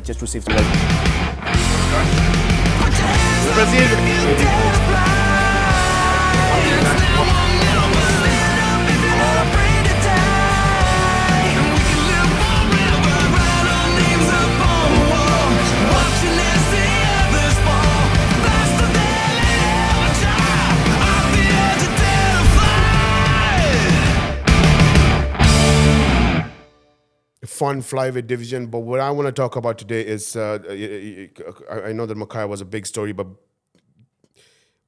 just received. Fun flyweight division, but what I want to talk about today is I know that Makai was a big story, but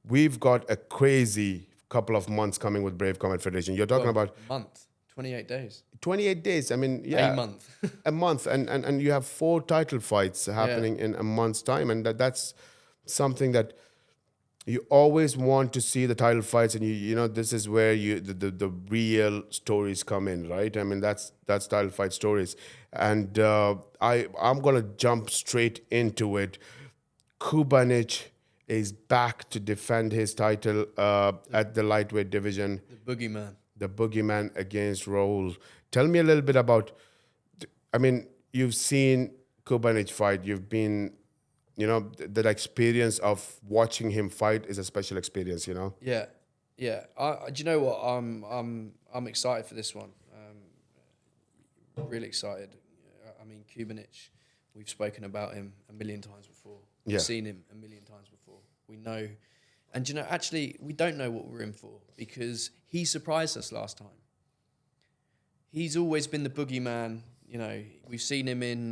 we've got a crazy couple of months coming with Brave Combat Federation. You're talking about month, 28 days. 28 days. I mean, yeah, A month. a month, and you have 4 title fights happening in a month's time, and that's something that you always want to see, the title fights, and you know this is where the real stories come in, right? I mean that's title fight stories, and I'm gonna jump straight into it. Kubanic is back to defend his title at the lightweight division. The boogeyman against Raul. Tell me a little bit about. I mean, you've seen Kubanic fight. You've been. You know, that experience of watching him fight is a special experience, you know? Yeah. Do you know what? I'm excited for this one. Really excited. I mean, Kubanic, we've spoken about him a million times before. We've seen him a million times before. We know. And, you know, actually, we don't know what we're in for because he surprised us last time. He's always been the boogeyman. You know, we've seen him in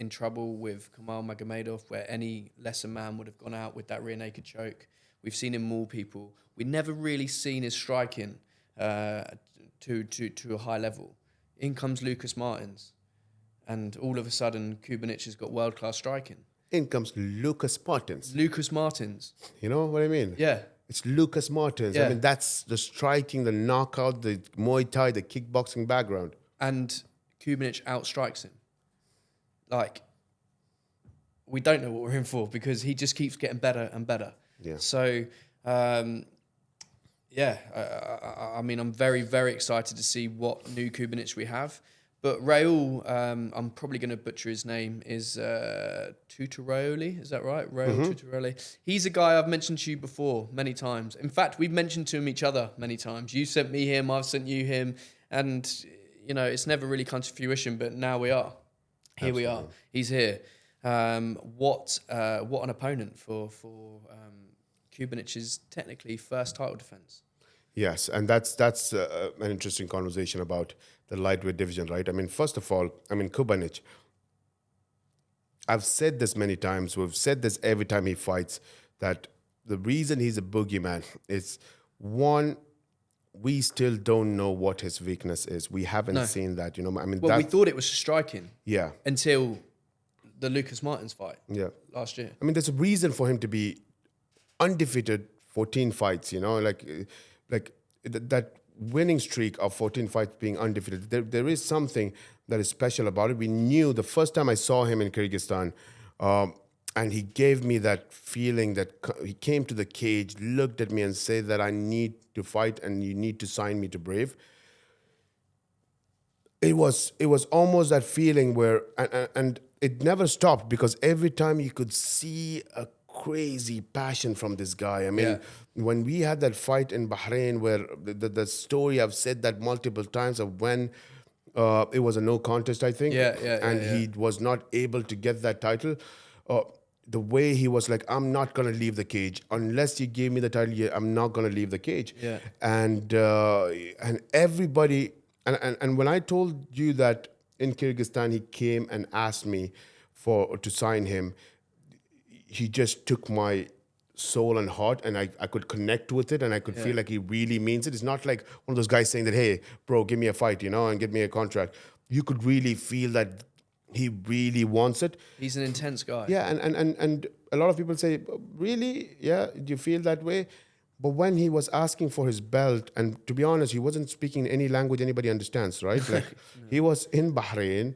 trouble with Kamal Magomedov, where any lesser man would have gone out with that rear naked choke. We've seen him maul people. We've never really seen his striking to a high level. In comes Lucas Martins, and all of a sudden, Kubanic has got world-class striking. In comes Lucas Martins. Lucas Martins. You know what I mean? Yeah. It's Lucas Martins. Yeah. I mean, that's the striking, the knockout, the Muay Thai, the kickboxing background. And Kubanic outstrikes him. Like, we don't know what we're in for because he just keeps getting better and better. Yeah. So, I mean, I'm very, very excited to see what new Kubanic we have. But Raul, I'm probably going to butcher his name, is Tutoroli. Is that right? Raul Tutoroli. He's a guy I've mentioned to you before many times. In fact, we've mentioned to each other many times. You sent me him, I've sent you him. And, you know, it's never really come to fruition, but now we are. Here we are. He's here. What an opponent for Kubanic's technically first title defense. Yes, and that's an interesting conversation about the lightweight division, right? I mean, first of all, I mean, Kubanic, I've said this many times, we've said this every time he fights, that the reason he's a boogeyman is, one, we still don't know what his weakness is. We haven't seen that, you know. I mean, well, we thought it was striking. Yeah. Until the Lucas Martins fight. Yeah. Last year. I mean, there's a reason for him to be undefeated 14 fights, you know, like that winning streak of 14 fights being undefeated. There is something that is special about it. We knew the first time I saw him in Kyrgyzstan, and he gave me that feeling that he came to the cage, looked at me and said that I need to fight and you need to sign me to Brave. It was almost that feeling where, and it never stopped because every time you could see a crazy passion from this guy. I mean, when we had that fight in Bahrain where the story, I've said that multiple times, of when it was a no contest, I think. He was not able to get that title. The way he was like, I'm not going to leave the cage. Unless you give me the title, I'm not going to leave the cage. Yeah. And everybody, and when I told you that in Kyrgyzstan, he came and asked me to sign him, he just took my soul and heart, and I could connect with it, and I could feel like he really means it. It's not like one of those guys saying that, hey, bro, give me a fight, you know, and give me a contract. You could really feel that he really wants it. He's an intense guy. Yeah, and a lot of people say, really? Yeah, do you feel that way? But when he was asking for his belt, and to be honest, he wasn't speaking any language anybody understands, right? Like he was in Bahrain,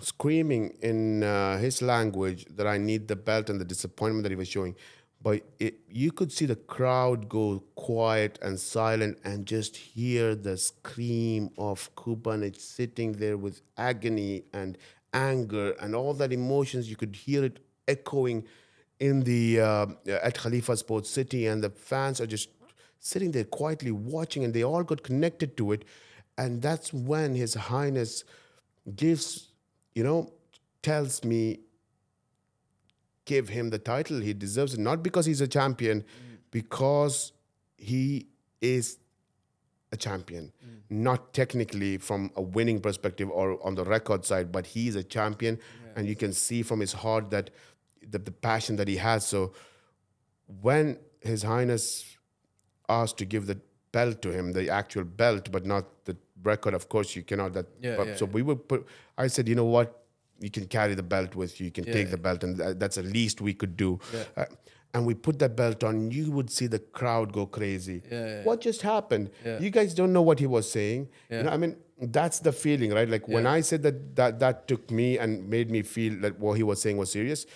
screaming in his language that I need the belt, and the disappointment that he was showing. But you could see the crowd go quiet and silent and just hear the scream of Kubanic sitting there with agony and anger and all that emotions. You could hear it echoing in the at Khalifa Sports City, and the fans are just sitting there quietly watching, and they all got connected to it. And that's when His Highness gives, tells me, give him the title. He deserves it, not because he's a champion, because he is a champion. Not technically from a winning perspective or on the record side, but he's a champion. And you can see from his heart that the passion that he has. So when His Highness asked to give the belt to him, the actual belt, but not the record, of course you cannot. So we would put, I said, you know what? You can carry the belt with you. You can take the belt, and that's the least we could do. And we put that belt on. You would see the crowd go crazy. What just happened? You guys don't know what he was saying. That's the feeling, right? Like when I said that took me and made me feel that what he was saying was serious,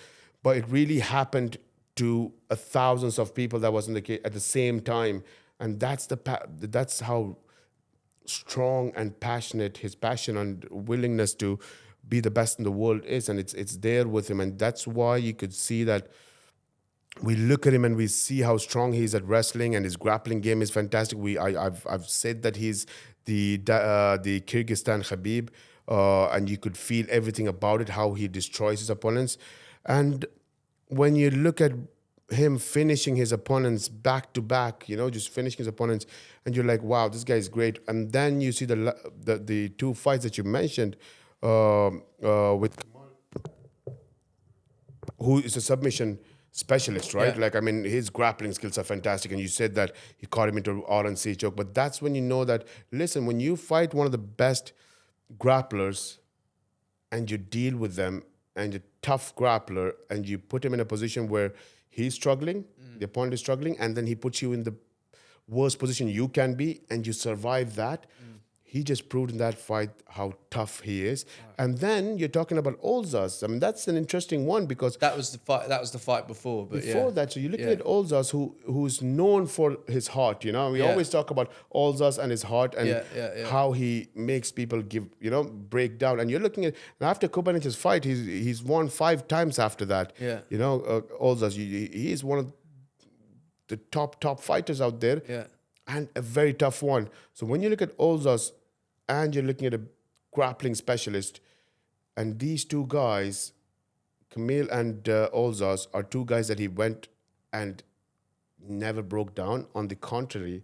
but it really happened to thousands of people that was in the case at the same time, and that's how strong and passionate his passion and willingness to be the best in the world is, and it's there with him. And that's why you could see that we look at him and we see how strong he is at wrestling, and his grappling game is fantastic. I've said that he's the Kyrgyzstan Khabib, and you could feel everything about it, how he destroys his opponents. And when you look at him finishing his opponents back to back, just finishing his opponents, and you're like, wow, this guy is great. And then you see the two fights that you mentioned with who is a submission specialist, right? His grappling skills are fantastic, and you said that he caught him into RNC choke. But that's when you know that, listen, when you fight one of the best grapplers and you deal with them, and you're a tough grappler, and you put him in a position where he's struggling, the opponent is struggling, and then he puts you in the worst position you can be, and you survive that. He just proved in that fight how tough he is. And then you're talking about Olzas. That's an interesting one, because that was the fight. That was the fight before. But before that, so you're looking at Olzas, who's known for his heart. We always talk about Olzas and his heart, and how he makes people break down. And you're looking at, and after Kubanic's fight, he's won 5 times after that. Olzas, he is one of the top fighters out there. And a very tough one. So when you look at Olzas and you're looking at a grappling specialist, and these two guys, Camille and Olzas, are two guys that he went and never broke down. On the contrary,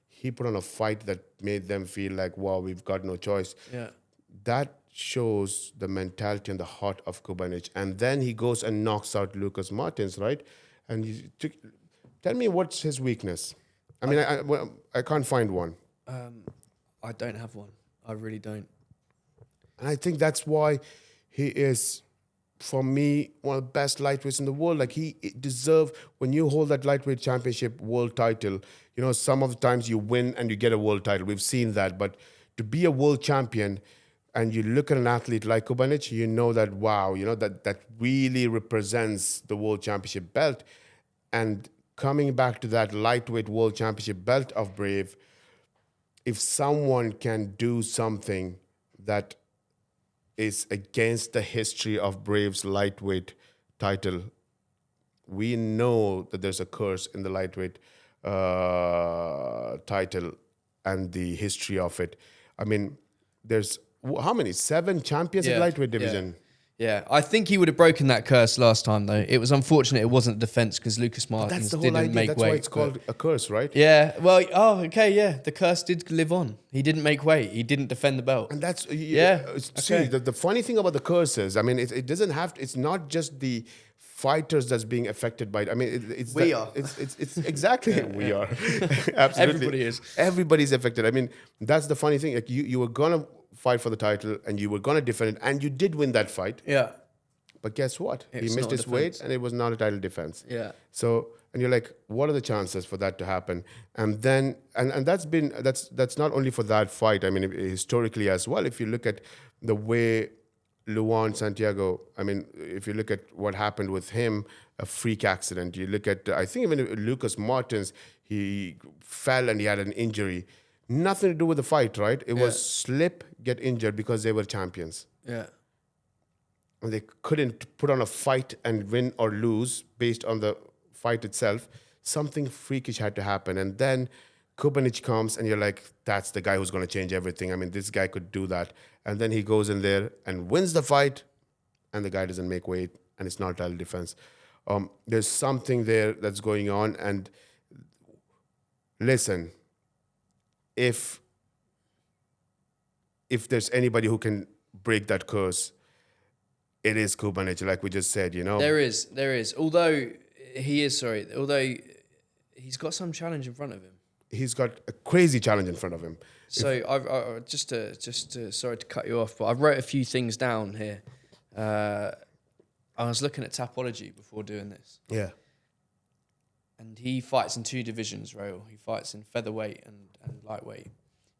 he put on a fight that made them feel like, wow, we've got no choice. That shows the mentality and the heart of Kubanic. And then he goes and knocks out Lucas Martins, right? And tell me, what's his weakness? I can't find one. I don't have one. I really don't. And I think that's why he is, for me, one of the best lightweights in the world. Like, he deserves, when you hold that lightweight championship world title, some of the times you win and you get a world title. We've seen that. But to be a world champion, and you look at an athlete like Kubanic, you know that, wow, that really represents the world championship belt. And coming back to that lightweight world championship belt of Brave, if someone can do something that is against the history of Brave's lightweight title, we know that there's a curse in the lightweight title and the history of it. There's how many? 7 champions in the lightweight division. Yeah, I think he would have broken that curse last time, though. It was unfortunate it wasn't defence, because Lucas Martins didn't make weight. That's why it's called a curse, right? Yeah, well, the curse did live on. He didn't make weight. He didn't defend the belt. And that's, see, the funny thing about the curses, it doesn't have, it's not just the fighters that's being affected by it. We are. It's exactly, we are. Absolutely. Everybody is. Everybody's affected. That's the funny thing. Like, you were going to fight for the title, and you were going to defend it, and you did win that fight. Yeah. But guess what? He missed his weight, and it was not a title defense. Yeah. So, and you're like, what are the chances for that to happen? And then, and that's not only for that fight. Historically as well, if you look at the way Luan Santiago, if you look at what happened with him, a freak accident. You look at, I think even Lucas Martins, he fell and he had an injury. Nothing to do with the fight, right? It was slip, get injured, because they were champions. Yeah. and they couldn't put on a fight and win or lose based on the fight itself. Something freakish had to happen. And then Kubanic comes, and you're like, that's the guy who's going to change everything. I mean, this guy could do that. And then he goes in there and wins the fight, and the guy doesn't make weight, and it's not title defense. There's something there that's going on. And listen, if there's anybody who can break that curse, it is Kubanic, like we just said, There is. Although he's got some challenge in front of him. He's got a crazy challenge in front of him. So I just to sorry to cut you off, but I've wrote a few things down here. I was looking at Tapology before doing this. Yeah. And he fights in two divisions, Rail. He fights in featherweight and lightweight.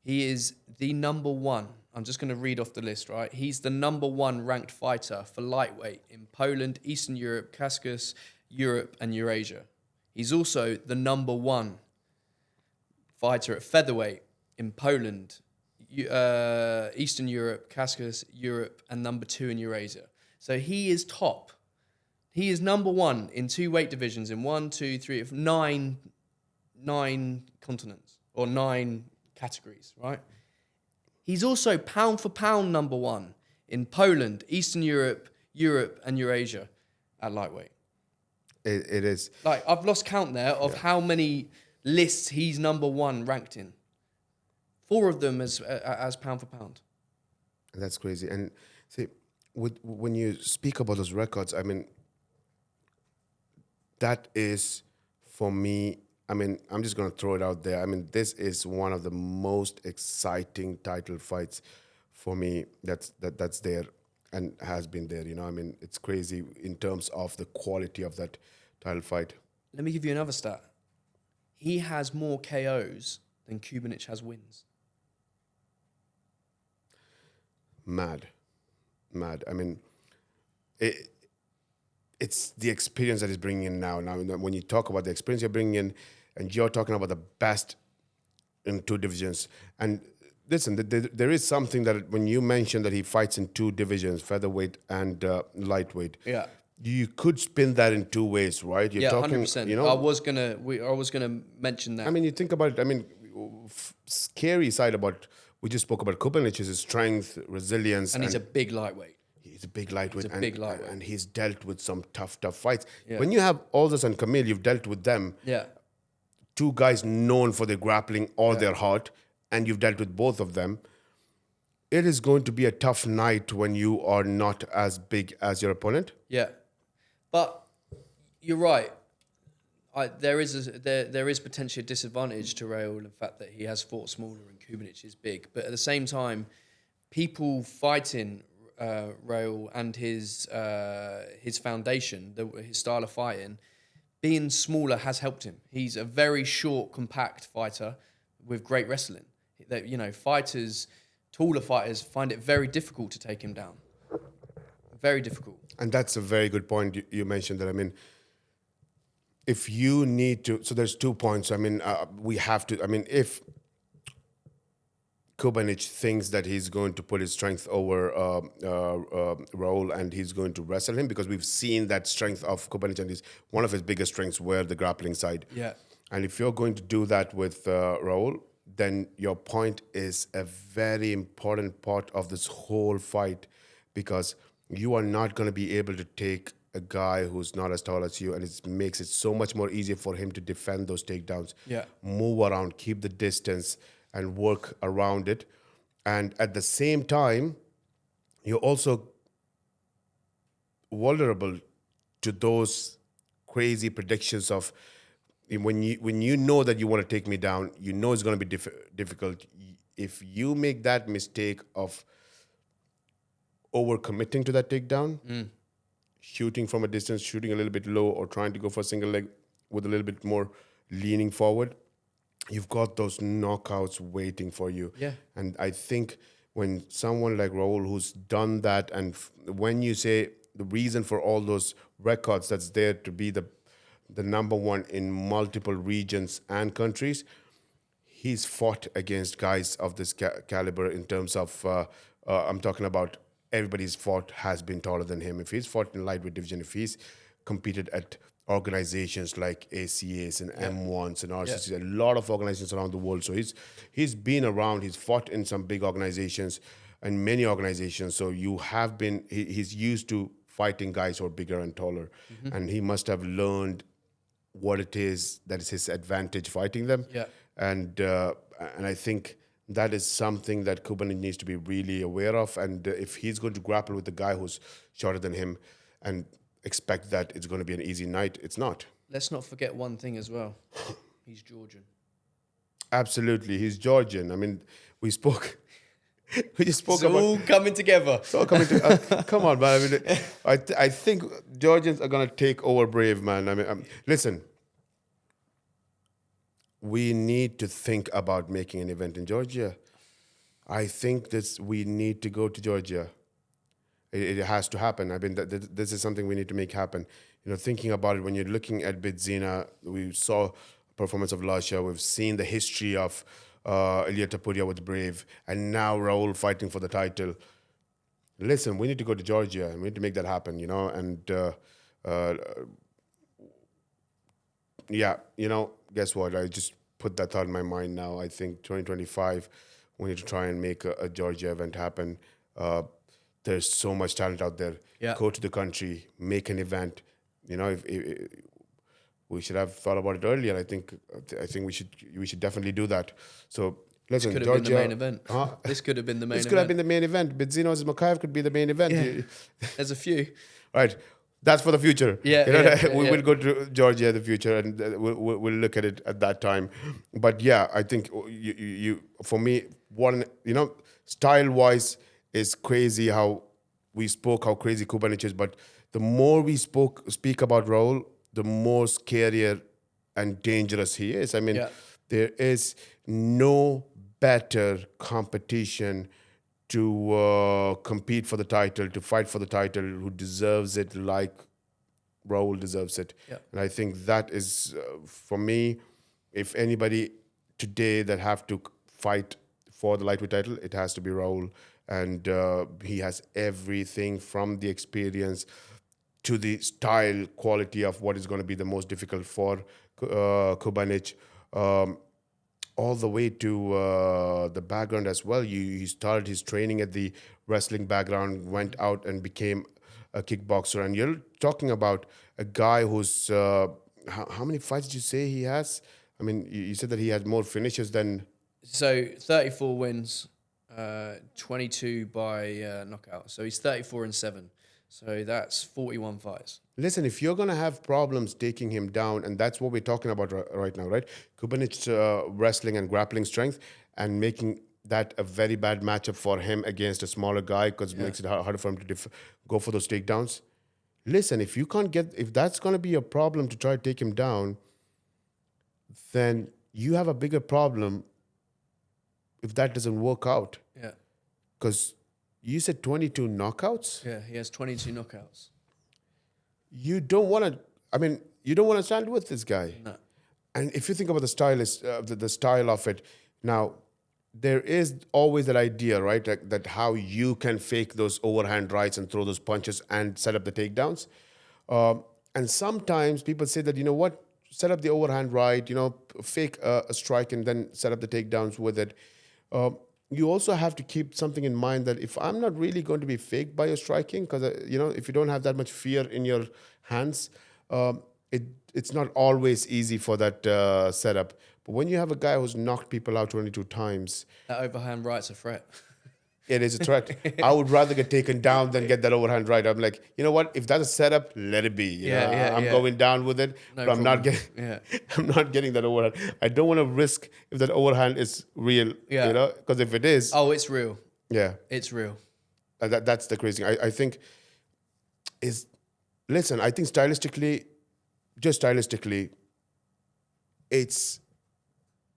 He is the number one. I'm just going to read off the list, right? He's the number one ranked fighter for lightweight in Poland, Eastern Europe, Caucasus, Europe, and Eurasia. He's also the number one fighter at featherweight in Poland, Eastern Europe, Caucasus, Europe, and number two in Eurasia. So he is top. He is number one in two weight divisions in 9 continents or 9 categories, right? He's also pound for pound number one in Poland, Eastern Europe, and Eurasia at lightweight. It is. Like, I've lost count there of how many lists he's number one ranked in. 4 of them as pound for pound. That's crazy. And see, when you speak about those records, I mean, that is, for me, I mean, I'm just going to throw it out there. I mean, this is one of the most exciting title fights for me that's there and has been there. I mean, it's crazy in terms of the quality of that title fight. Let me give you another stat. He has more KOs than Kubanic has wins. Mad. I mean, it's the experience that he's bringing in now. Now, when you talk about the experience you're bringing in, and you're talking about the best in 2 divisions. And listen, there is something that when you mentioned that he fights in 2 divisions, featherweight and lightweight. Yeah. You could spin that in 2 ways, right? You're talking, 100%. I was gonna mention that. I mean, you think about it. I mean, scary side about, we just spoke about Kubanic, his strength, resilience, and he's a big lightweight. He's a big lightweight. And he's dealt with some tough fights. Yeah. When you have Aldous and Camille, you've dealt with them. Yeah. 2 guys known for their grappling or their heart, and you've dealt with both of them. It is going to be a tough night when you are not as big as your opponent. Yeah, but you're right. There is potentially a disadvantage to Raul in the fact that he has fought smaller and Kubanic is big. But at the same time, people fighting Raul and his foundation, his style of fighting, being smaller has helped him. He's a very short, compact fighter with great wrestling. That, taller fighters find it very difficult to take him down. Very difficult. And that's a very good point you mentioned that. I mean, if you need to, so there's 2 points. I mean, we have to, I mean, if Kubanic thinks that he's going to put his strength over Raul and he's going to wrestle him, because we've seen that strength of Kubanic, and one of his biggest strengths were the grappling side. Yeah. And if you're going to do that with Raul, then your point is a very important part of this whole fight, because you are not going to be able to take a guy who's not as tall as you, and it makes it so much more easier for him to defend those takedowns, move around, keep the distance, and work around it. And at the same time, you're also vulnerable to those crazy predictions of when you know that you want to take me down, you know it's going to be difficult. If you make that mistake of overcommitting to that takedown, shooting from a distance, shooting a little bit low, or trying to go for a single leg with a little bit more leaning forward, you've got those knockouts waiting for you. Yeah. And I think when someone like Raul, who's done that, and when you say the reason for all those records that's there to be the number one in multiple regions and countries, he's fought against guys of this caliber in terms of, I'm talking about everybody's fought has been taller than him. If he's fought in lightweight division, if he's competed at organizations like ACAs and M1s and RCCs, a lot of organizations around the world. So he's been around. He's fought in some big organizations and many organizations. So he's used to fighting guys who are bigger and taller, and he must have learned what it is that is his advantage fighting them. Yeah. And I think that is something that Kuban needs to be really aware of. And if he's going to grapple with the guy who's shorter than him and expect that it's going to be an easy night, it's not. Let's not forget one thing as well. He's Georgian. Absolutely, he's Georgian. I mean, we just spoke It's about all coming together. it's all coming to. Come on, man. I mean, I think Georgians are going to take over Brave, man. I mean, listen. We need to think about making an event in Georgia. I think we need to go to Georgia. It has to happen. I mean, this is something we need to make happen. You know, thinking about it, when you're looking at Bidzina, we saw performance of Lasha. We've seen the history of Ilya Tapuria with Brave, and now Raul fighting for the title. Listen, we need to go to Georgia, and we need to make that happen, you know. And yeah, you know, guess what? I just put that thought in my mind now. I think 2025, we need to try and make a Georgia event happen. There's so much talent out there. Yeah. Go to the country, make an event. You know, if we should have thought about it earlier. I think we should definitely do that. So listen, Could have Georgia, been the main event. Huh? This could have been the main This event. could have been the main event. Bidzinos Makayev could be the main event. Yeah. There's a few. Right. That's for the future. Yeah, you know, yeah, we yeah. will go to Georgia in the future, and we'll look at it at that time. But yeah, I think you for me, style wise is crazy how crazy Kubanic is. But the more we speak about Raul, the more scarier and dangerous he is. I mean, Yeah. there is no better competition to compete for the title, to fight for the title, who deserves it like Raul deserves it. Yeah. And I think that is, for me, if anybody today that have to fight for the lightweight title, it has to be Raul. And he has everything from the experience to the style quality of what is going to be the most difficult for Kubanic. All the way to the background as well. He started his training at the wrestling background, went out and became a kickboxer. And you're talking about a guy who's, how many fights did you say he has? I mean, you said that he had more finishes than... So 34 wins, 22 by knockout. So he's 34-7. So that's 41 fights. Listen, if you're going to have problems taking him down, and that's what we're talking about right now, right? Kubanic's wrestling and grappling strength, and making that a very bad matchup for him against a smaller guy, because it makes it harder for him to go for those takedowns. Listen, if that's going to be a problem to try to take him down, then you have a bigger problem if that doesn't work out. Yeah. Because you said 22 knockouts? Yeah, he has 22 knockouts. You don't want to stand with this guy. No. And if you think about the style of it, now there is always that idea, right? That how you can fake those overhand rights and throw those punches and set up the takedowns. And sometimes people say that, you know what, set up the overhand right, you know, fake a strike and then set up the takedowns with it. You also have to keep something in mind that if I'm not really going to be faked by your striking, because if you don't have that much fear in your hands, it's not always easy for that setup. But when you have a guy who's knocked people out 22 times, That overhand right's a threat. it is a threat. I would rather get taken down than get that overhand right. I'm like, you know what? If that's a setup, let it be. You know, I'm going down with it, No but I'm not problem. getting. I'm not getting that overhand. I don't want to risk if that overhand is real. Yeah. You know, because if it is, Oh, it's real. yeah, It's real. that's the crazy thing. I think listen. I think stylistically, it's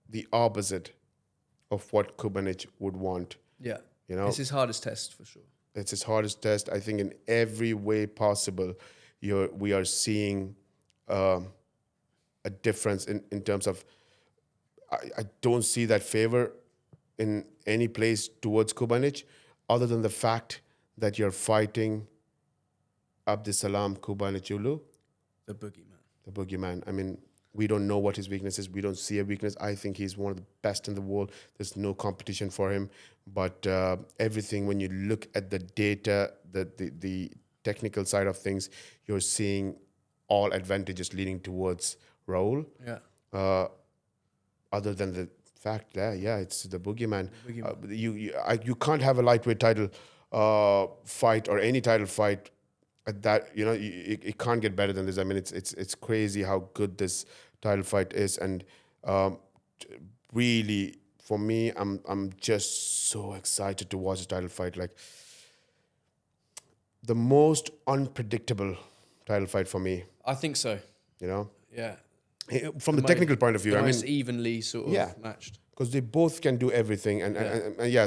the opposite of what Kubanic would want. Yeah. You know, It's his hardest test for sure. it's his hardest test. I think in every way possible, we are seeing a difference in terms of. I don't see that favor in any place towards Kubanic, other than the fact that you're fighting Abdisalam Kubanichulu, The boogeyman. the boogeyman. I mean, we don't know what his weakness is. We don't see a weakness. I think he's one of the best in the world. There's no competition for him. But everything, when you look at the data, the technical side of things, you're seeing all advantages leading towards Raul. Yeah. Other than the fact that, yeah, it's the boogeyman. Boogeyman. You can't have a lightweight title fight or any title fight at that, it can't get better than this. I mean, it's crazy how good this title fight is, and really, for me, I'm just so excited to watch the title fight. Like, the most unpredictable title fight for me. I think so. Yeah, Yeah. from the technical point of view. The I mean, most evenly sort of yeah. matched. because they both can do everything, and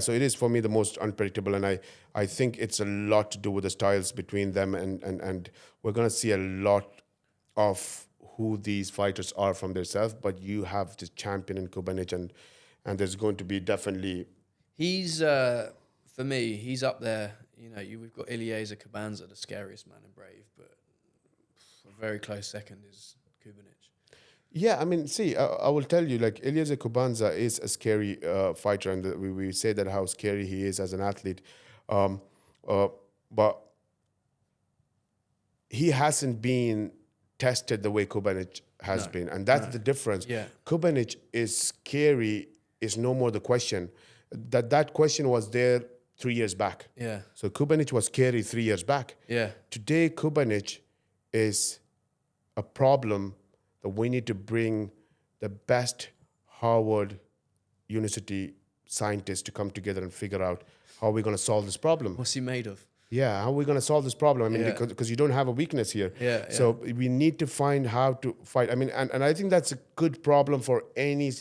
so it is for me the most unpredictable, and I think it's a lot to do with the styles between them, and we're gonna see a lot of who these fighters are from themselves. But you have this champion in Kubanic, and there's going to be definitely. He's for me, he's up there. We've got Eliezer Cabanza, the scariest man in Brave, but a very close second is Kubanic. Yeah, I mean, see, I will tell you, like, Eliezer Kubanza is a scary fighter, and we say that how scary he is as an athlete. But he hasn't been tested the way Kubanic has been, and that's the difference. Yeah. Kubanic is scary, is no more the question. That question was there 3 years back. Yeah. So Kubanic was scary 3 years back. Yeah. Today, Kubanic is a problem that we need to bring the best Harvard University scientists to come together and figure out how we're going to solve this problem. What's he made of? Yeah, how are we going to solve this problem? I mean, Yeah. because you don't have a weakness here. Yeah, So we need to find how to fight. I mean, and I think that's a good problem for any,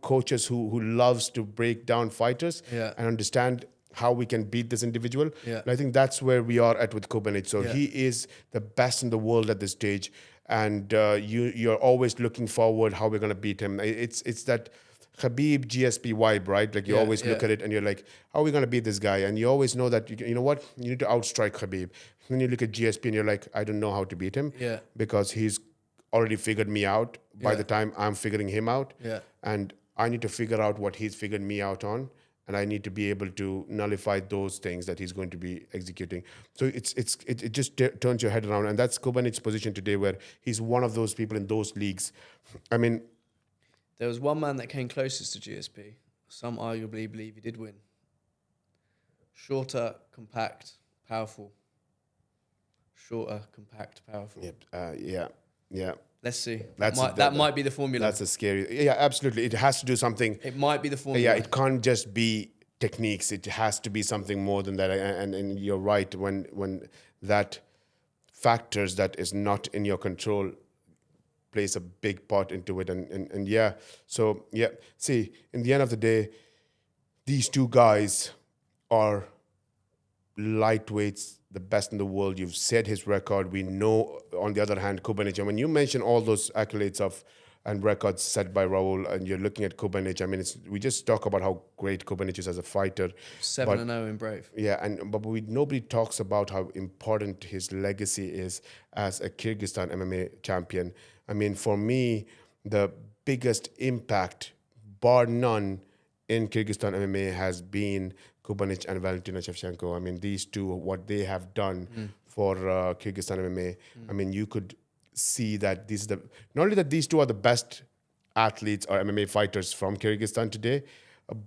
coaches who loves to break down fighters and understand how we can beat this individual. Yeah. And I think that's where we are at with Kubanic. So he is the best in the world at this stage, and you're always looking forward how we're going to beat him. It's that Khabib GSP vibe, right? Like, you always look at it and you're like, how are we going to beat this guy? And you always know that, you know what? You need to outstrike Khabib. Then you look at GSP and you're like, I don't know how to beat him because he's already figured me out by the time I'm figuring him out. Yeah. And I need to figure out what he's figured me out on. And I need to be able to nullify those things that he's going to be executing. So it just turns your head around. And that's Kubanic's position today, where he's one of those people in those leagues. I mean, There was one man that came closest to GSP. Some arguably believe he did win. Shorter, compact, powerful. Shorter, compact, powerful. yeah. Let's see. That's that might be the formula. That's a scary. Yeah, absolutely. It has to do something. It might be the formula. Yeah, it can't just be techniques. It has to be something more than that. And you're right, when that factors that is not in your control plays a big part into it. And yeah, so yeah. See, in the end of the day, these two guys are lightweights, the best in the world. You've said his record. We know, on the other hand, Kubanic. And when you mention all those accolades and records set by Raul, and you're looking at Kubanic, I mean, we just talk about how great Kubanic is as a fighter. 7-0 in Brave. Yeah, but nobody talks about how important his legacy is as a Kyrgyzstan MMA champion. I mean, for me, the biggest impact, bar none, in Kyrgyzstan MMA has been Kubanic and Valentina Shevchenko. I mean, these two, what they have done for Kyrgyzstan MMA. I mean, you could see that not only that these two are the best athletes or MMA fighters from Kyrgyzstan today,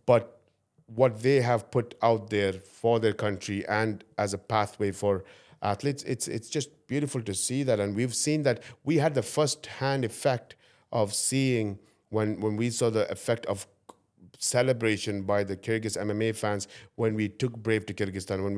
but what they have put out there for their country and as a pathway for athletes, it's just beautiful to see that. And we've seen that. We had the first-hand effect of seeing when we saw the effect of celebration by the Kyrgyz MMA fans when we took Brave to Kyrgyzstan, when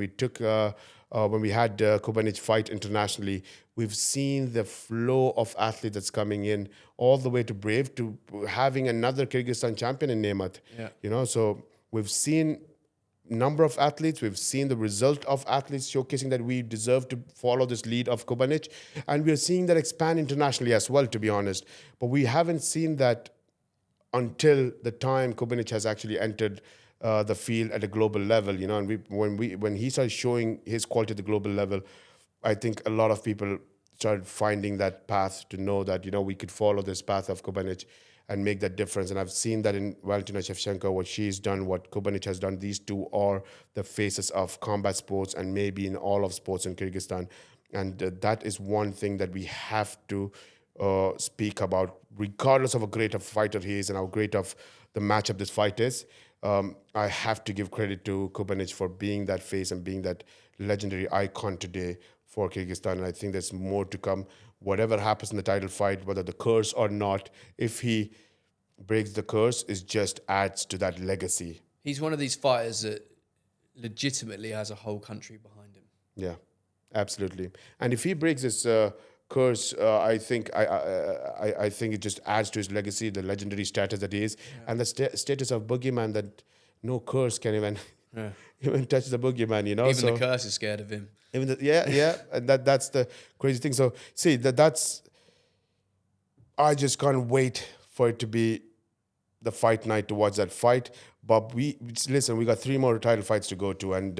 we had Kubanic fight internationally. We've seen the flow of athletes that's coming in all the way to Brave, to having another Kyrgyzstan champion in Nemat. Yeah. So we've seen number of athletes, we've seen the result of athletes showcasing that we deserve to follow this lead of Kubanic, and we're seeing that expand internationally as well, to be honest. But we haven't seen that until the time Kubanic has actually entered the field at a global level, you know. And when he started showing his quality at the global level, I think a lot of people started finding that path to know that, you know, we could follow this path of Kubanic and make that difference. And I've seen that in Valentina Shevchenko, what she's done, what Kubanic has done. These two are the faces of combat sports and maybe in all of sports in Kyrgyzstan. And that is one thing that we have to speak about, regardless of how great a fighter he is and how great of the matchup this fight is. I have to give credit to Kubanic for being that face and being that legendary icon today for Kyrgyzstan. And I think there's more to come. Whatever happens in the title fight, whether the curse or not, if he breaks the curse, it just adds to that legacy. He's one of these fighters that legitimately has a whole country behind him. Yeah, absolutely. And if he breaks this curse, I think I think it just adds to his legacy, the legendary status that he is, and the status of boogeyman, that no curse can even even touch the boogeyman. You know, even the curse is scared of him. Even and that's the crazy thing. So see that's I just can't wait for it to be the fight night to watch that fight. But we got 3 more title fights to go to, and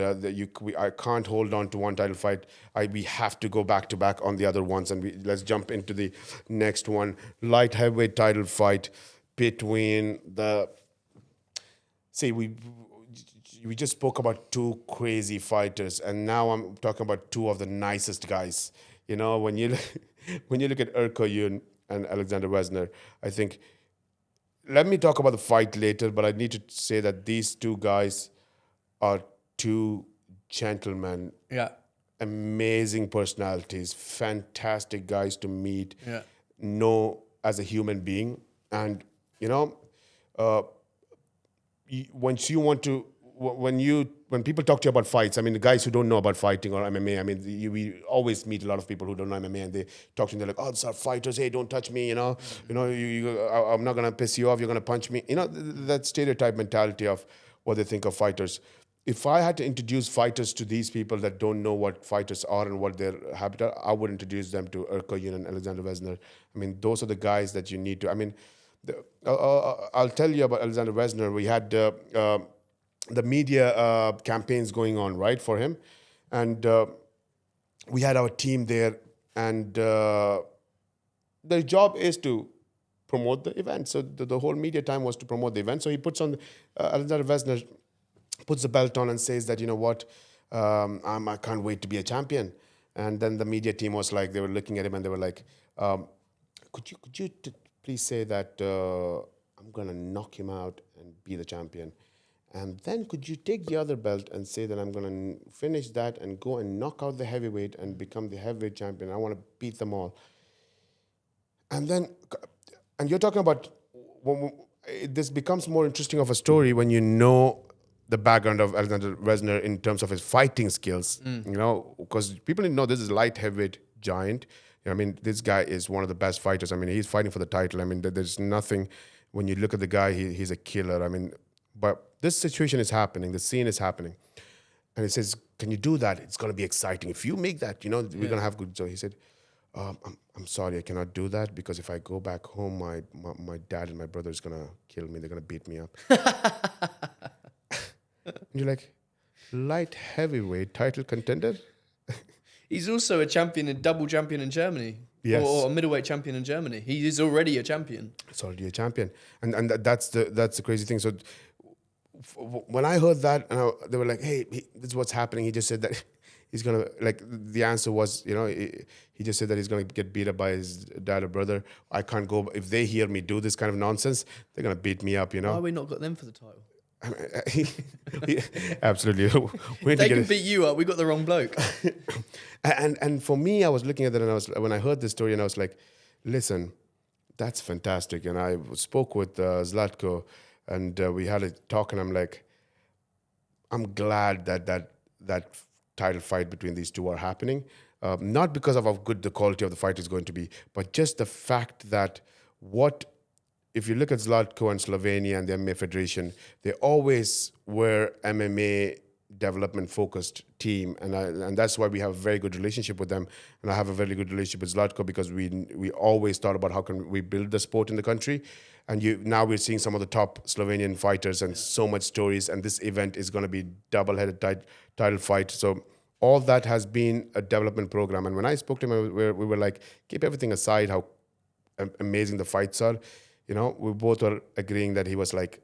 I can't hold on to one title fight. We have to go back to back on the other ones, and let's jump into the next one. Light heavyweight title fight between the. See, we just spoke about 2 crazy fighters, and now I'm talking about 2 of the nicest guys. You know, when you look at Erkoyun and Alexander Vesner, I think. Let me talk about the fight later, but I need to say that these 2 guys are 2 gentlemen. Yeah. Amazing personalities, fantastic guys to meet, know as a human being. And, you know, when people talk to you about fights, I mean, the guys who don't know about fighting or MMA, I mean, we always meet a lot of people who don't know MMA, and they talk to them, they're like, oh, these are fighters, hey, don't touch me, you know, I'm not going to piss you off, you're going to punch me. You know, that stereotype mentality of what they think of fighters. If I had to introduce fighters to these people that don't know what fighters are and what their habit are, I would introduce them to Erkoyun and Alexander Vesner. I mean, those are the guys that you need to, I mean, I'll tell you about Alexander Vesner. We had the media campaigns going on, right, for him. And we had our team there, and their job is to promote the event. So the whole media time was to promote the event. So he puts on, Alexander Vesner puts the belt on and says that, you know what, I can't wait to be a champion. And then the media team was like, they were looking at him and they were like, could you please say that I'm going to knock him out and be the champion? And then could you take the other belt and say that I'm going to finish that and go and knock out the heavyweight and become the heavyweight champion? I want to beat them all. And you're talking about, this becomes more interesting of a story when you know the background of Alexander Vesner in terms of his fighting skills, you know, because people didn't know this is a light heavyweight giant. I mean, this guy is one of the best fighters. I mean, he's fighting for the title. I mean, there's nothing, when you look at the guy, he's a killer. I mean, but this situation is happening, the scene is happening. And he says, can you do that? It's going to be exciting. If you make that, you know, we're going to have good. So he said, I'm sorry, I cannot do that, because if I go back home, my dad and my brother is going to kill me. They're going to beat me up. And you're like, light heavyweight title contender? He's also a double champion in Germany. Yes. Or a middleweight champion in Germany. He is already a champion. It's already a champion. And that's the crazy thing. So when I heard that, they were like, hey, this is what's happening. He just said that he's going to, like, the answer was, you know, he just said that he's going to get beat up by his dad or brother. I can't go. If they hear me do this kind of nonsense, they're going to beat me up, you know. Why have we not got them for the title? Absolutely. They can beat you up. We got the wrong bloke. and for me, I was looking at that, and when I heard this story, and I was like, listen, that's fantastic. And I spoke with Zlatko, and we had a talk, and I'm like, I'm glad that title fight between these two are happening. Not because of how good the quality of the fight is going to be, but just the fact that if you look at Zlatko and Slovenia and the MMA Federation, they always were MMA development focused team, and that's why we have a very good relationship with them. And I have a very good relationship with Zlatko, because we always thought about how can we build the sport in the country. and now we're seeing some of the top Slovenian fighters and so much stories. And this event is going to be double-headed title fight. So all that has been a development program. And when I spoke to him, we were like, keep everything aside, how amazing the fights are. We both were agreeing that he was like,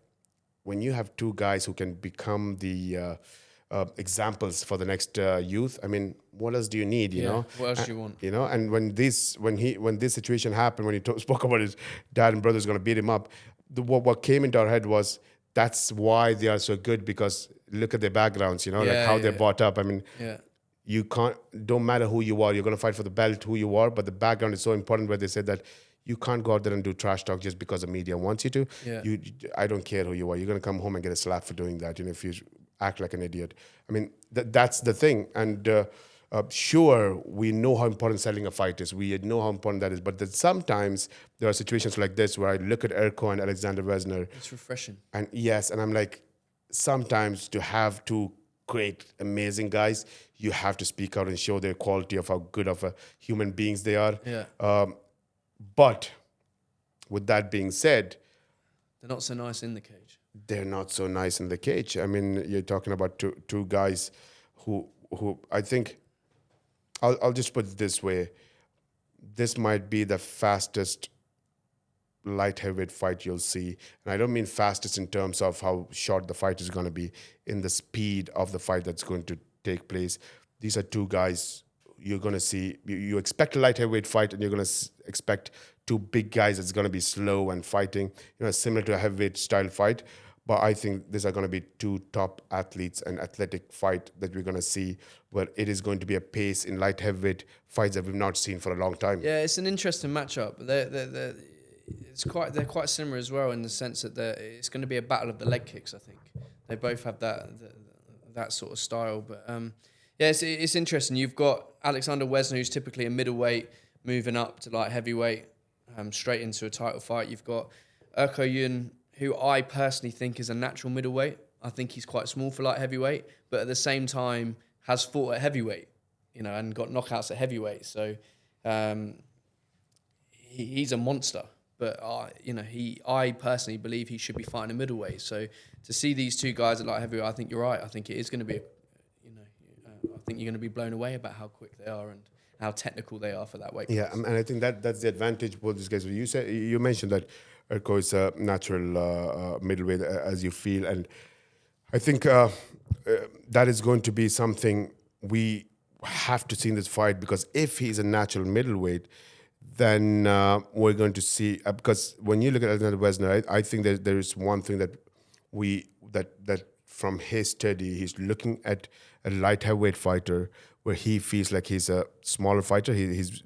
when you have two guys who can become the examples for the next youth, I mean, what else do you need? What else do you want? And when this situation happened, when he spoke about his dad and brother's going to beat him up, what came into our head was that's why they are so good, because look at their backgrounds, like how they're brought up. I mean, you don't matter who you are, you're going to fight for the belt, who you are, but the background is so important, where they said that you can't go out there and do trash talk just because the media wants you to. I don't care who you are. You're going to come home and get a slap for doing that, if you act like an idiot. I mean, that's the thing. And sure, we know how important selling a fight is. We know how important that is. But sometimes there are situations like this where I look at Erko and Alexander Wesner. It's refreshing. And yes, and I'm like, sometimes to have two great, amazing guys, you have to speak out and show their quality of how good of human beings they are. But with that being said, they're not so nice in the cage. They're not so nice in the cage. I mean, you're talking about two guys who I think, I'll just put it this way. This might be the fastest light heavyweight fight you'll see. And I don't mean fastest in terms of how short the fight is going to be, in the speed of the fight that's going to take place. These are two guys you're going to see. You expect a light heavyweight fight, and you're going to expect two big guys that's going to be slow and fighting, similar to a heavyweight style fight. But I think these are going to be two top athletes and athletic fight that we're going to see, where it is going to be a pace in light heavyweight fights that we've not seen for a long time. Yeah, it's an interesting matchup. They're quite similar as well, in the sense that it's going to be a battle of the leg kicks. I think they both have that sort of style. But it's interesting. You've got Alexander Wesner, who's typically a middleweight, moving up to light heavyweight, straight into a title fight. You've got Erko Yun, who I personally think is a natural middleweight. I think he's quite small for light heavyweight, but at the same time has fought at heavyweight, and got knockouts at heavyweight. So he's a monster. But I personally believe he should be fighting a middleweight. So to see these two guys at light heavyweight, I think you're right. I think it is going to be, I think you're going to be blown away about how quick they are and how technical they are for that weight class. Yeah, and I think that's the advantage for these guys. You mentioned that Erko is a natural middleweight, as you feel, and I think that is going to be something we have to see in this fight, because if he's a natural middleweight, then we're going to see, because when you look at Alexander Wesner, I think there is one thing that that from his study, he's looking at a light heavyweight fighter where he feels like he's a smaller fighter. He's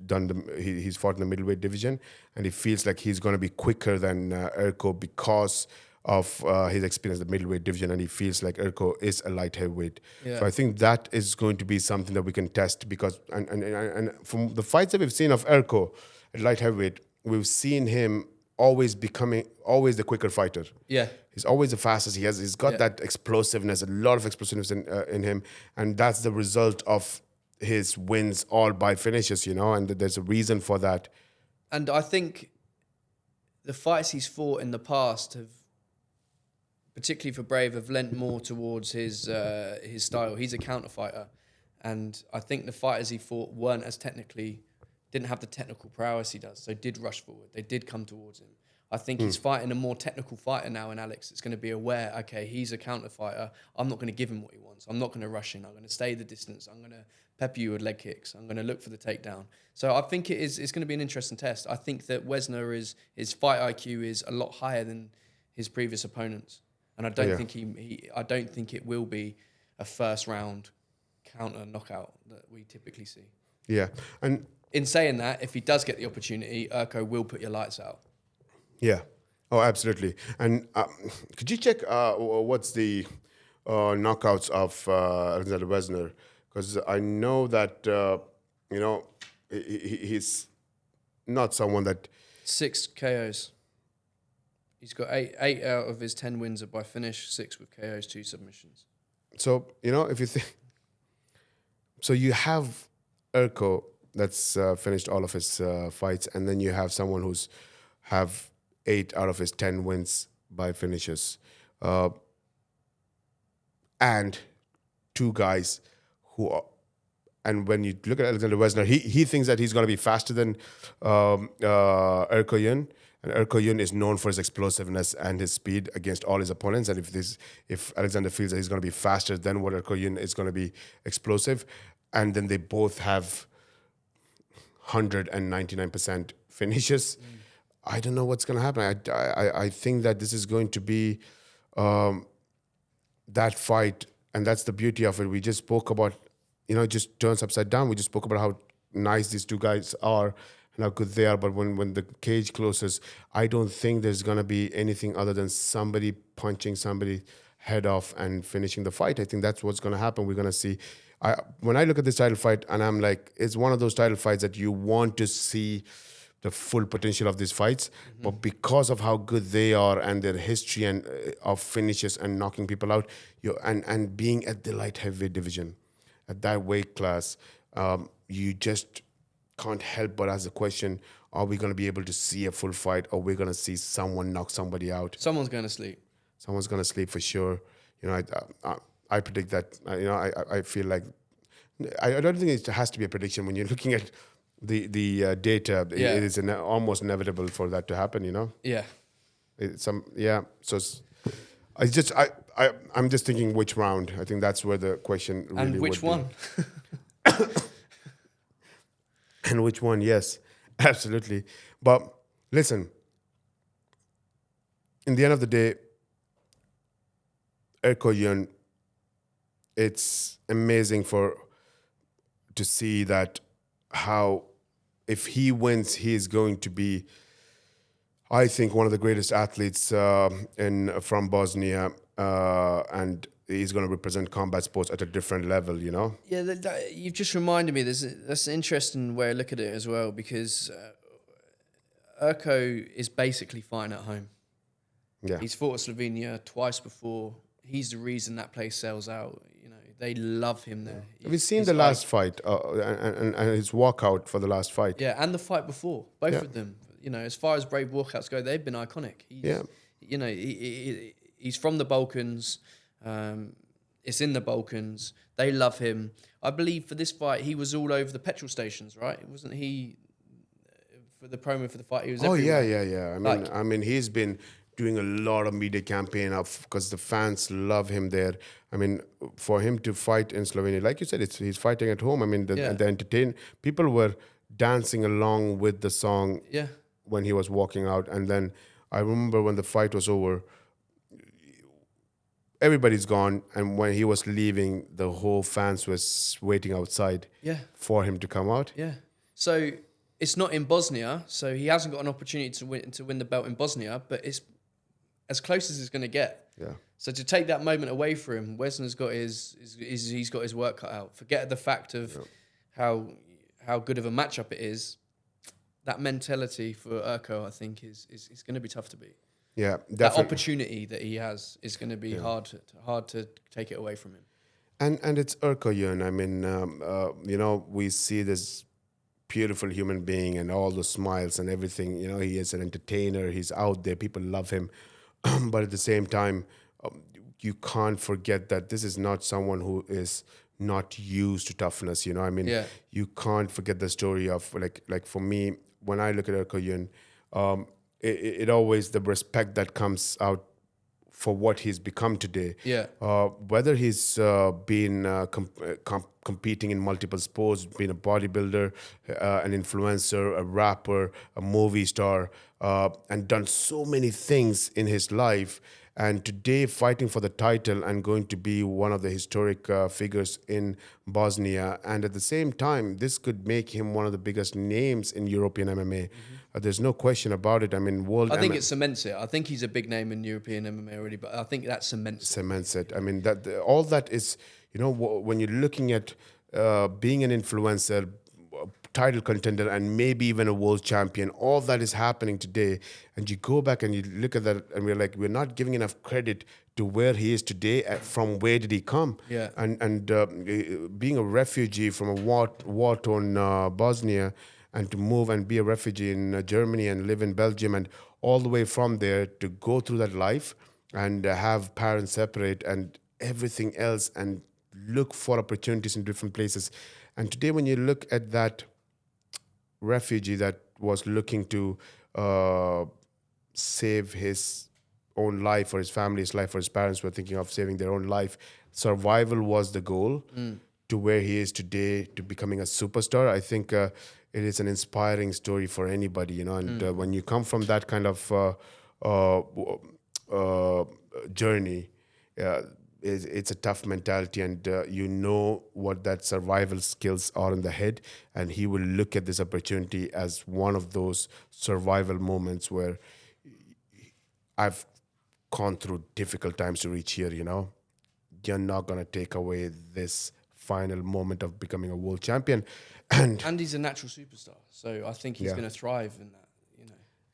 fought in the middleweight division, and he feels like he's going to be quicker than Erko because of his experience in the middleweight division, and he feels like Erko is a light heavyweight. So I think that is going to be something that we can test, because and from the fights that we've seen of Erko at light heavyweight, we've seen him always the quicker fighter. Yeah. He's always the fastest. He's got that explosiveness, a lot of explosiveness in him, and that's the result of his wins all by finishes, and there's a reason for that. And I think the fights he's fought in the past have, particularly for Brave, have lent more towards his style. He's a counter fighter, and I think the fighters he fought didn't have the technical prowess he does, so did rush forward. They did come towards him. I think he's fighting a more technical fighter now in Alex. It's going to be aware, okay, he's a counter fighter. I'm not going to give him what he wants. I'm not going to rush in. I'm going to stay the distance. I'm going to pepper you with leg kicks. I'm going to look for the takedown. So I think it's going to be an interesting test. I think that Wesner his fight IQ is a lot higher than his previous opponents. And I don't think I don't think it will be a first round counter knockout that we typically see. Yeah. And in saying that, if he does get the opportunity, Erko will put your lights out. Yeah. Oh, absolutely. And could you check what's the knockouts of Alexander Wesner? Because I know that, he's not someone that... 6 KOs. He's got 8 out of his 10 wins are by finish, 6 with KOs, 2 submissions. So, if you think... So you have Erko that's finished all of his fights, and then you have someone who's have 8 out of his 10 wins by finishes. And two guys who are, and when you look at Alexander Wesner, he thinks that he's going to be faster than Erkoyun. And Erkoyun is known for his explosiveness and his speed against all his opponents. And if Alexander feels that he's going to be faster than what Erkoyun is going to be explosive, and then they both have 199% finishes, I don't know what's going to happen. I think that this is going to be that fight, and that's the beauty of it. We just spoke about, it just turns upside down. We just spoke about how nice these two guys are and how good they are. But when the cage closes, I don't think there's going to be anything other than somebody punching somebody head off and finishing the fight. I think that's what's going to happen. We're going to see. When I look at this title fight, and I'm like, it's one of those title fights that you want to see the full potential of these fights, but because of how good they are and their history and of finishes and knocking people out, and being at the light heavyweight division, at that weight class, you just can't help but ask the question: are we going to be able to see a full fight, or we're going to see someone knock somebody out? Someone's going to sleep. Someone's going to sleep for sure. I predict that. I feel like I don't think it has to be a prediction when you're looking at the data. Yeah. It is almost inevitable for that to happen. Yeah. So I'm just thinking which round. I think that's where the question really And which would one? be. And which one? Yes, absolutely. But listen, in the end of the day, Erkoyun, it's amazing to see that how if he wins, he is going to be, I think, one of the greatest athletes from Bosnia, and he's going to represent combat sports at a different level. Yeah, you've just reminded me. That's an interesting way to look at it as well, because Erko is basically fighting at home. Yeah, he's fought at Slovenia twice before. He's the reason that place sells out. They love him there. Have you seen the last fight and his walkout for the last fight? Yeah, and the fight before, both of them. As far as brave walkouts go, they've been iconic. He's from the Balkans. It's in the Balkans. They love him. I believe for this fight, he was all over the petrol stations, right? Wasn't he? For the promo for the fight, he was. Everywhere. Yeah. I mean, he's been doing a lot of media campaign because the fans love him there. I mean, for him to fight in Slovenia, like you said, he's fighting at home. I mean, the people were dancing along with the song when he was walking out. And then I remember when the fight was over, everybody's gone, and when he was leaving, the whole fans was waiting outside for him to come out. Yeah. So it's not in Bosnia, so he hasn't got an opportunity to win the belt in Bosnia, but it's as close as it's going to get. Yeah. So to take that moment away from him, Wesner's got he's got his work cut out. Forget the fact of how good of a matchup it is. That mentality for Erko, I think, is going to be tough to beat. Yeah, definitely. That opportunity that he has is going to be hard to take it away from him. And it's Erkoyun. I mean, we see this beautiful human being and all the smiles and everything. He is an entertainer. He's out there. People love him. But at the same time, you can't forget that this is not someone who is not used to toughness. You can't forget the story of like for me, when I look at Erkoyun, it always the respect that comes out for what he's become today. Yeah. Whether he's been competing in multiple sports, being a bodybuilder, an influencer, a rapper, a movie star, and done so many things in his life. And today fighting for the title and going to be one of the historic figures in Bosnia. And at the same time, this could make him one of the biggest names in European MMA. There's no question about it. I mean, I think it cements it. I think he's a big name in European MMA already, but I think that cements it. I mean, all that is, when you're looking at being an influencer, title contender, and maybe even a world champion, all that is happening today. And you go back and you look at that and we're not giving enough credit to where he is today. From where did he come? Yeah. And being a refugee from a war-torn Bosnia, and to move and be a refugee in Germany and live in Belgium, and all the way from there to go through that life and have parents separate and everything else and look for opportunities in different places. And today, when you look at that refugee that was looking to save his own life or his family's life or his parents were thinking of saving their own life, survival was the goal to where he is today, to becoming a superstar. I think it is an inspiring story for anybody, and when you come from that kind of journey, it's a tough mentality, and you know what that survival skills are in the head, and he will look at this opportunity as one of those survival moments where I've gone through difficult times to reach here. You're not going to take away this final moment of becoming a world champion. And he's a natural superstar, so I think he's going to thrive in that.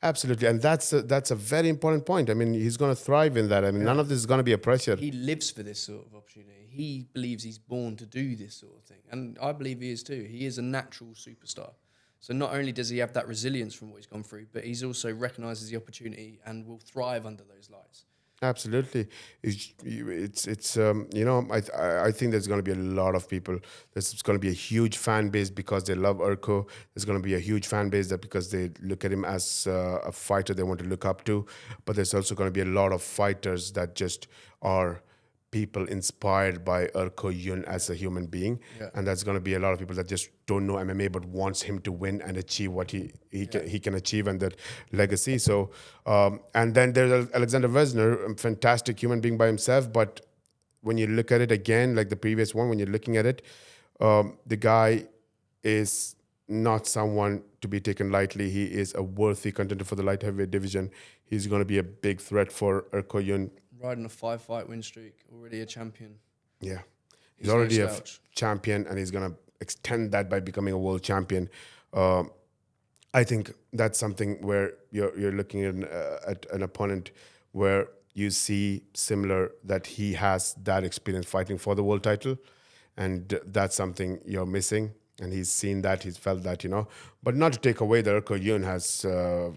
Absolutely, and that's a very important point. I mean, he's going to thrive in that. I mean, none of this is going to be a pressure. He lives for this sort of opportunity. He believes he's born to do this sort of thing, and I believe he is too. He is a natural superstar. So not only does he have that resilience from what he's gone through, but he's also recognises the opportunity and will thrive under those lights. Absolutely, I think there's going to be a lot of people. There's going to be a huge fan base because they love Urko. There's going to be a huge fan base that because they look at him as a fighter they want to look up to. But there's also going to be a lot of fighters that just are people inspired by Urko Yun as a human being, and that's going to be a lot of people that just don't know MMA but wants him to win and achieve what he can achieve and that legacy. So and then there's Alexander Vesner, a fantastic human being by himself, but when you look at it again, like the previous one, when you're looking at it, the guy is not someone to be taken lightly. He is a worthy contender for the light heavyweight division. He's going to be a big threat for Urko Yun. Riding a 5-fight win streak, already a champion. Yeah, he's already a champion, and he's going to extend that by becoming a world champion. I think that's something where you're looking at an opponent where you see similar that he has that experience fighting for the world title, and that's something you're missing. And he's seen that, he's felt that, But not to take away that Urko Yun has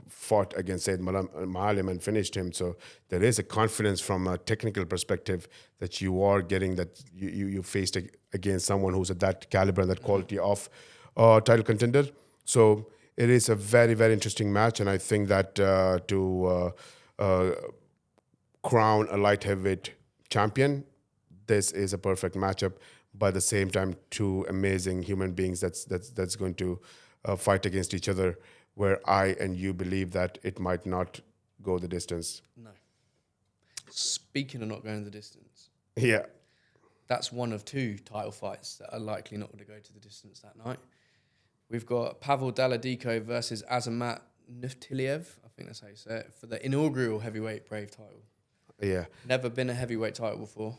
fought against Said Mahalim and finished him. So there is a confidence from a technical perspective that you are getting, that you faced against someone who's at that caliber and that quality of title contender. So it is a very, very interesting match. And I think that to crown a light heavyweight champion, this is a perfect matchup. By the same time, two amazing human beings that's going to fight against each other, where I and you believe that it might not go the distance. No. Speaking of not going the distance, yeah, that's one of two title fights that are likely not going to go to the distance that night. We've got Pavel Daladiko versus Azamat Nurtaliev, I think that's how you say it, for the inaugural heavyweight Brave title. Yeah. Never been a heavyweight title before.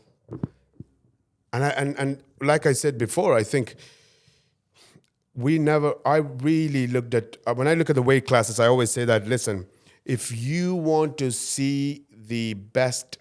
And like I said before, I think I really looked at, when I look at the weight classes, I always say that, listen, if you want to see the best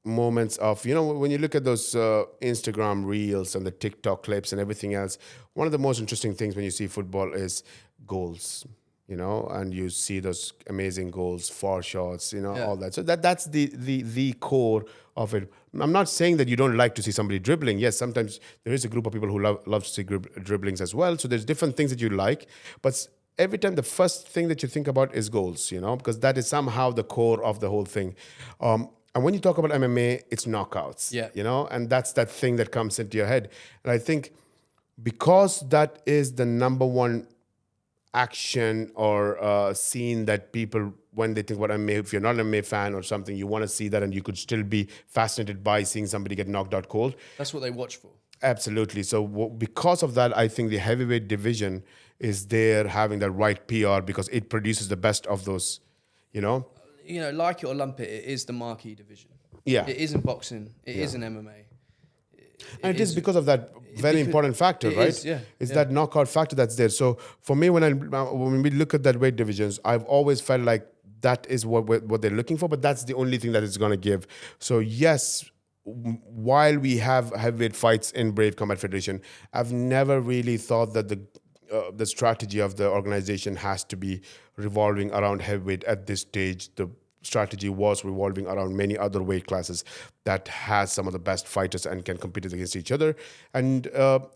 moments of, when you look at those Instagram reels and the TikTok clips and everything else, one of the most interesting things when you see football is goals. And you see those amazing goals, far shots, all that. So that's the core of it. I'm not saying that you don't like to see somebody dribbling. Yes, sometimes there is a group of people who love to see dribblings as well. So there's different things that you like. But every time the first thing that you think about is goals, because that is somehow the core of the whole thing. And when you talk about MMA, it's knockouts, and that's that thing that comes into your head. And I think because that is the number one action or scene that people, when they think about MMA, if you're not an MMA fan or something, you want to see that, and you could still be fascinated by seeing somebody get knocked out cold. That's what they watch for. Absolutely. So because of that, I think the heavyweight division is there having the right PR because it produces the best of those, like it or lump it, it is the marquee division. Yeah. It is in boxing. It is in MMA. And it is because of that very important factor, right? It's that knockout factor that's there. So for me, when we look at that weight divisions, I've always felt like that is what they're looking for, but that's the only thing that it's going to give. So yes, while we have heavyweight fights in Brave Combat Federation, I've never really thought that the strategy of the organization has to be revolving around heavyweight at this stage. The strategy was revolving around many other weight classes that has some of the best fighters and can compete against each other. And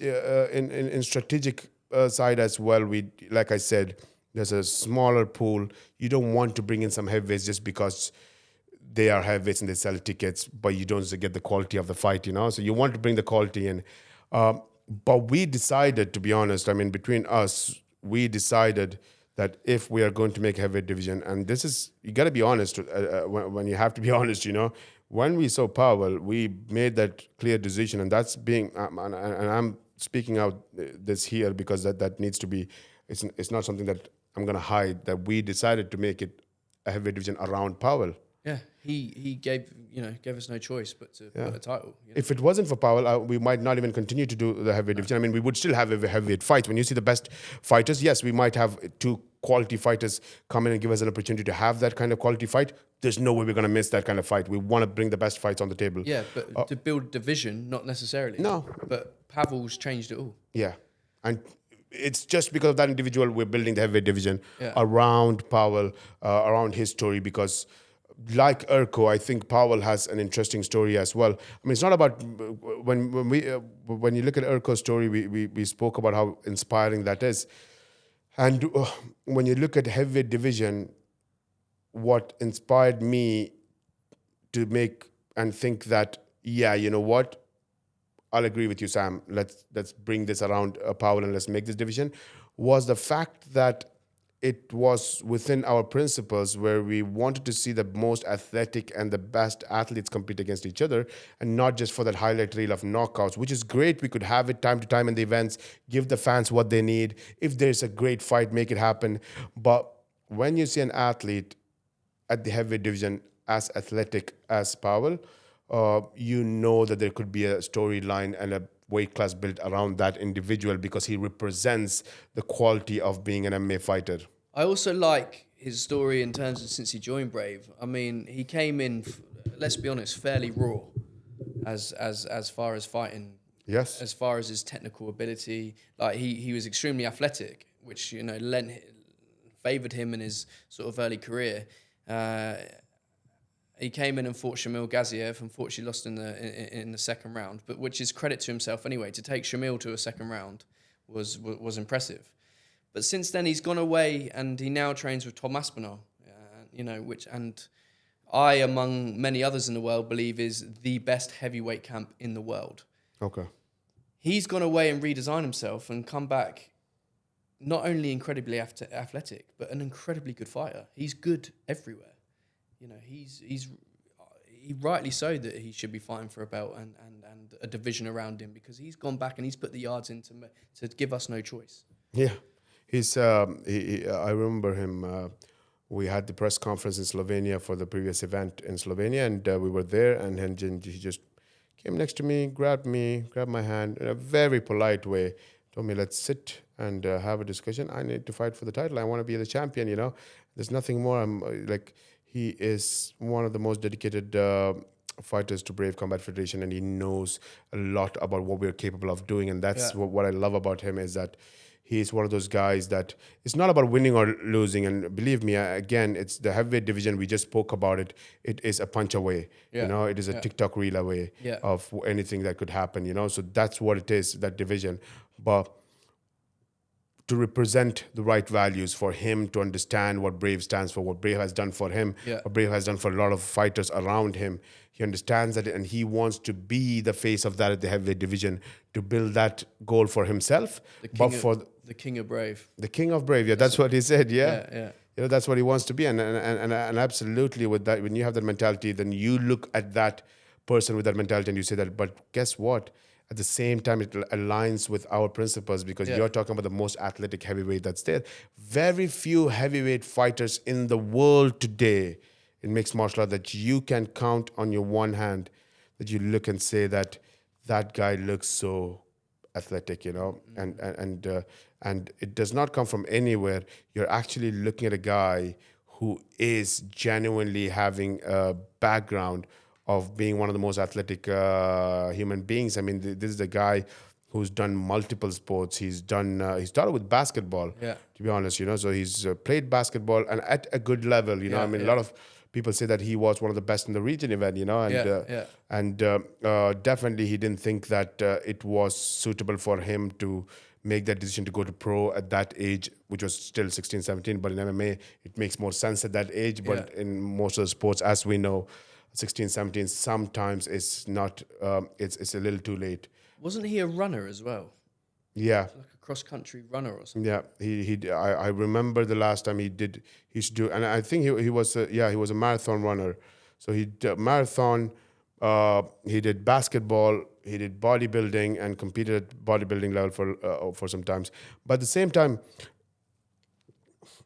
in strategic side as well, we, like I said, there's a smaller pool. You don't want to bring in some heavyweights just because they are heavyweights and they sell tickets, but you don't get the quality of the fight, you know? So you want to bring the quality in. But we decided, to be honest, I mean, between us, we decided that if we are going to make a heavyweight division, and this is, you got to be honest, when you have to be honest, you know, when we saw Powell, we made that clear decision, and that's being, and I'm speaking out this here because that needs to be, it's not something that I'm going to hide, that we decided to make it a heavyweight division around Powell. Yeah, he gave us no choice but to put a title. You know? If it wasn't for Powell, we might not even continue to do the heavyweight division. I mean, we would still have a heavyweight fight. When you see the best fighters, yes, we might have two quality fighters come in and give us an opportunity to have that kind of quality fight. There's no way we're going to miss that kind of fight. We want to bring the best fights on the table. Yeah, but to build division, not necessarily. No. But Pavel's changed it all. Yeah. And it's just because of that individual, we're building the heavyweight division around Powell, around his story, because like Urko, I think Powell has an interesting story as well. I mean, it's not about when you look at Urko's story, we spoke about how inspiring that is. And when you look at heavyweight division, what inspired me to make and think that, yeah, you know what, I'll agree with you, Sam. Let's bring this around Powell and let's make this division, was the fact that it was within our principles where we wanted to see the most athletic and the best athletes compete against each other, and not just for that highlight reel of knockouts, which is great. We could have it time to time in the events, give the fans what they need. If there's a great fight, make it happen. But when you see an athlete at the heavyweight division as athletic as Powell, you know that there could be a storyline and a weight class built around that individual because he represents the quality of being an MMA fighter. I also like his story in terms of since he joined Brave. I mean, he came in, let's be honest, fairly raw as far as fighting. Yes. As far as his technical ability, like he was extremely athletic, which, you know, favoured him in his sort of early career. He came in and fought Shamil Gaziev, unfortunately lost in the second round, but which is credit to himself anyway. To take Shamil to a second round was impressive. But since then he's gone away and he now trains with Tom Aspinall, you know, which, and I, among many others in the world, believe is the best heavyweight camp in the world. Okay. He's gone away and redesigned himself and come back not only incredibly athletic, but an incredibly good fighter. He's good everywhere. You know, he rightly so that he should be fighting for a belt and a division around him, because he's gone back and he's put the yards in to give us no choice. Yeah. I remember him, we had the press conference in Slovenia for the previous event in Slovenia, and we were there, and he just came next to me, grabbed my hand in a very polite way, told me, let's sit and have a discussion. I need to fight for the title. I want to be the champion, you know. There's nothing more. I'm like, he is one of the most dedicated fighters to Brave Combat Federation, and he knows a lot about what we're capable of doing. And that's what I love about him, is that he's one of those guys that it's not about winning or losing. And believe me, again, it's the heavyweight division. We just spoke about it. It is a punch away. You know, it is a TikTok reel away of anything that could happen, you know. So that's what it is, that division. But to represent the right values for him to understand what Brave stands for, what Brave has done for him, what Brave has done for a lot of fighters around him. He understands that, and he wants to be the face of that at the heavyweight division, to build that goal for himself. The king of Brave. The king of Brave, yeah, that's what he said, yeah. You know, that's what he wants to be, and absolutely with that, when you have that mentality, then you look at that person with that mentality and you say that, but guess what? At the same time, it aligns with our principles, because you're talking about the most athletic heavyweight that's there. Very few heavyweight fighters in the world today in mixed martial art that you can count on your one hand, that you look and say that that guy looks so athletic, you know, and it does not come from anywhere. You're actually looking at a guy who is genuinely having a background of being one of the most athletic human beings. I mean, this is a guy who's done multiple sports. He started with basketball, Yeah. to be honest, so he's played basketball and at a good level, I mean, a lot of people say that he was one of the best in the region event, and definitely he didn't think that it was suitable for him to make that decision to go to pro at that age, which was still 16, 17. But in MMA, it makes more sense at that age. But in most of the sports, as we know, 16, 17, sometimes it's not, it's a little too late. Wasn't he a runner as well? Yeah. Like a cross-country runner or something? Yeah, I remember the last time he used to do, and I think he was a marathon runner. So he did marathon, he did basketball, he did bodybuilding, and competed at bodybuilding level for some times. But at the same time,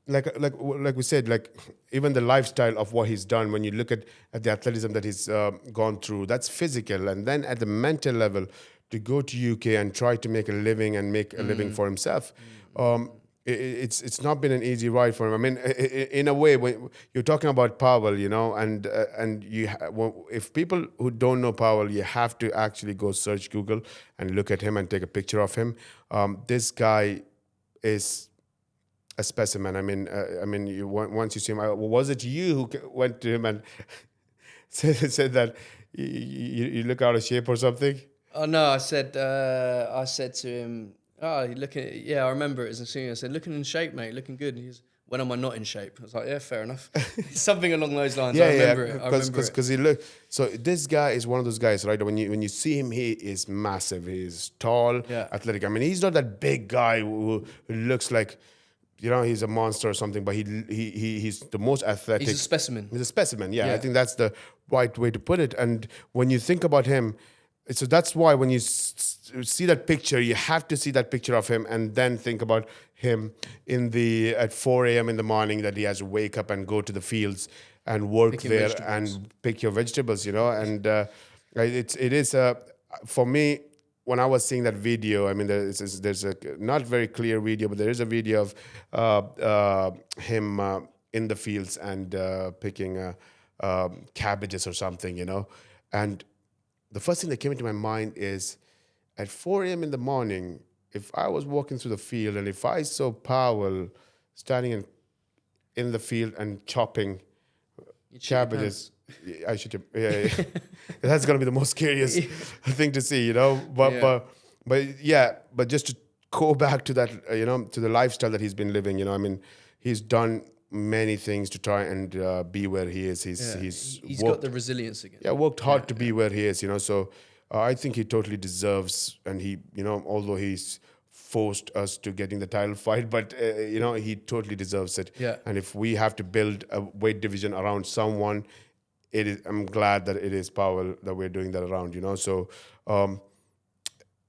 like we said, like even the lifestyle of what he's done, when you look at the athleticism that he's gone through, that's physical, and then at the mental level, to go to UK and try to make a living and make a living for himself. It's not been an easy ride for him. I mean, in a way, when you're talking about Powell, and if people who don't know Powell, you have to actually go search Google and look at him and take a picture of him. This guy is a specimen. I mean, once you see him, was it you who went to him and said that you look out of shape or something? Oh no, I said to him, "Oh, you looking? Yeah, I remember it as a senior. I said, looking in shape, mate, looking good." And he's, "When am I not in shape?" I was like, "Yeah, fair enough." Something along those lines. I remember it. Because he look. So this guy is one of those guys, right? When you see him, he is massive. He's tall, athletic. I mean, he's not that big guy who looks like, he's a monster or something. But he's the most athletic. He's a specimen. He's a specimen. Yeah, I think that's the right way to put it. And when you think about him. So that's why when you see that picture, you have to see that picture of him and then think about him at 4 a.m. in the morning, that he has to wake up and go to the fields and work there and pick your vegetables, And it is for me, when I was seeing that video, I mean, there's a not very clear video, but there is a video of him in the fields and picking cabbages or something, and the first thing that came into my mind is, at 4 a.m. in the morning, if I was walking through the field and if I saw Powell standing in the field and chopping cabbages, I should. Yeah. That's gonna be the most scariest thing to see, But just to go back to that, to the lifestyle that he's been living, I mean, he's done many things to try and be where he is. He's got the resilience again. Yeah, worked hard to be where he is. So I think he totally deserves, and he, although he's forced us to getting the title fight, but he totally deserves it. Yeah. And if we have to build a weight division around someone, I'm glad that it is Powell that we're doing that around. So, and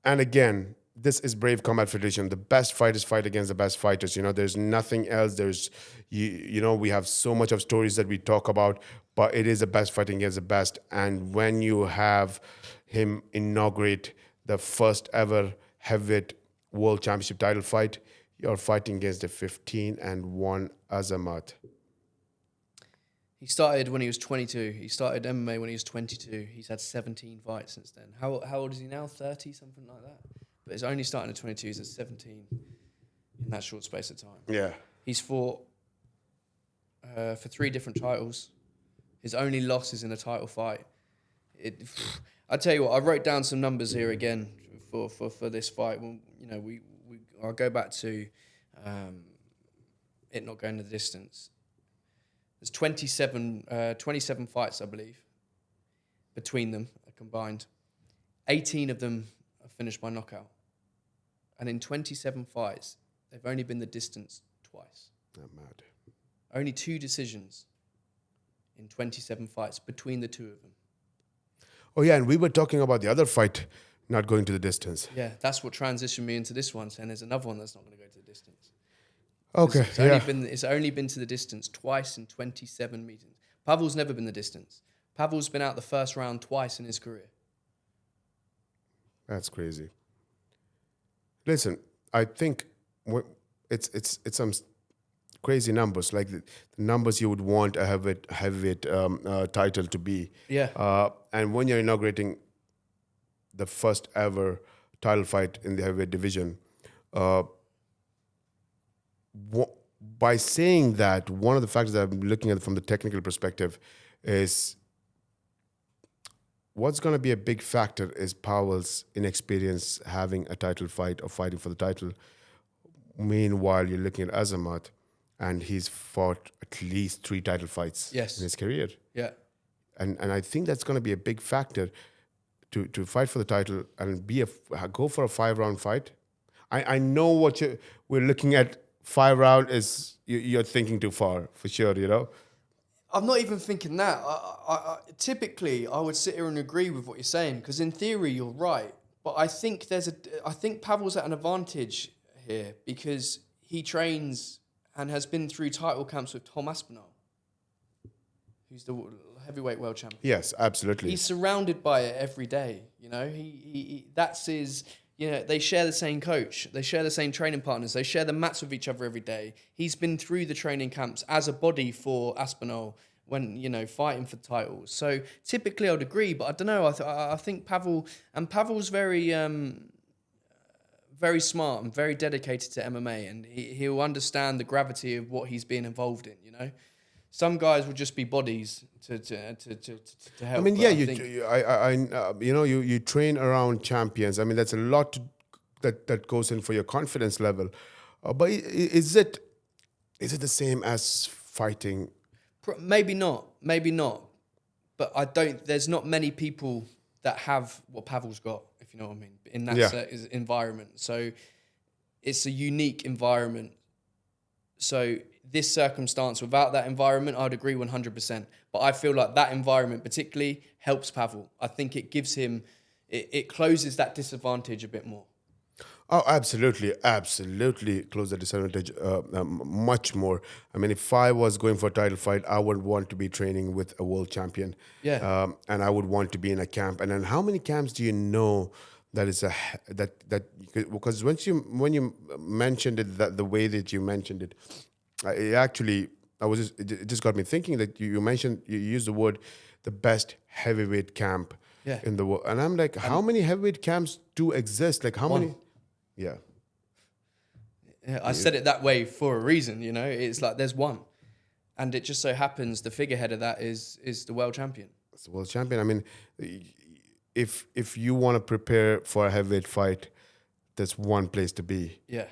again, this is Brave Combat Federation. The best fighters fight against the best fighters. There's nothing else. There's, we have so much of stories that we talk about, but it is the best fighting against the best. And when you have him inaugurate the first ever heavyweight world championship title fight, you're fighting against the 15-1 Azamat. He started when he was 22. He started MMA when he was 22. He's had 17 fights since then. How old is he now? 30, something like that? But it's only starting at 22. He's at 17 in that short space of time. Yeah. He's fought for 3 different titles. His only loss is in a title fight. I tell you what, I wrote down some numbers here again for this fight. Well, I'll go back to it not going the distance. There's 27 fights, I believe, between them combined. 18 of them are finished by knockout. And in 27 fights, they've only been the distance twice. Not mad. Only 2 decisions in 27 fights between the 2 of them. Oh, yeah, and we were talking about the other fight not going to the distance. Yeah, that's what transitioned me into this one, saying there's another one that's not going to go to the distance. Okay, It's only been to the distance twice in 27 meetings. Pavel's never been the distance. Pavel's been out the first round twice in his career. That's crazy. Listen, I think it's some crazy numbers, like the numbers you would want a heavyweight title to be. Yeah. And when you're inaugurating the first ever title fight in the heavyweight division. Uh, by saying that, one of the factors that I'm looking at from the technical perspective is what's going to be a big factor is Powell's inexperience having a title fight or fighting for the title. Meanwhile, you're looking at Azamat, and he's fought at least 3 title fights in his career. Yeah. And I think that's going to be a big factor to fight for the title and go for a 5-round fight. I know what we're looking at. 5 round is you're thinking too far for sure. I'm not even thinking that. Typically, I would sit here and agree with what you're saying because in theory you're right. But I think Pavel's at an advantage here because he trains and has been through title camps with Tom Aspinall, who's the heavyweight world champion. Yes, absolutely. He's surrounded by it every day. He that's his. They share the same coach. They share the same training partners. They share the mats with each other every day. He's been through the training camps as a body for Aspinall when, fighting for titles. So typically I would agree, but I don't know. I think Pavel's very, very smart and very dedicated to MMA, and he'll understand the gravity of what he's being involved in, Some guys will just be bodies to help. I mean, you train around champions. I mean, that's a lot that goes in for your confidence level. But is it the same as fighting? Maybe not. But there's not many people that have what Pavel's got, if you know what I mean, in that environment. So it's a unique environment. So this circumstance, without that environment, I'd agree 100%. But I feel like that environment particularly helps Pavel. I think it gives him, it closes that disadvantage a bit more. Oh, absolutely. Close the disadvantage much more. I mean, if I was going for a title fight, I would want to be training with a world champion. Yeah. And I would want to be in a camp. And then how many camps do you know because when you mentioned it the way that you mentioned it, it just got me thinking that you used the word the best heavyweight camp in the world, and I'm like, how many heavyweight camps do exist? Like how many? Yeah, I said it that way for a reason. It's like there's one, and it just so happens the figurehead of that is the world champion. It's the world champion. I mean, if you want to prepare for a heavyweight fight, there's one place to be. Yeah.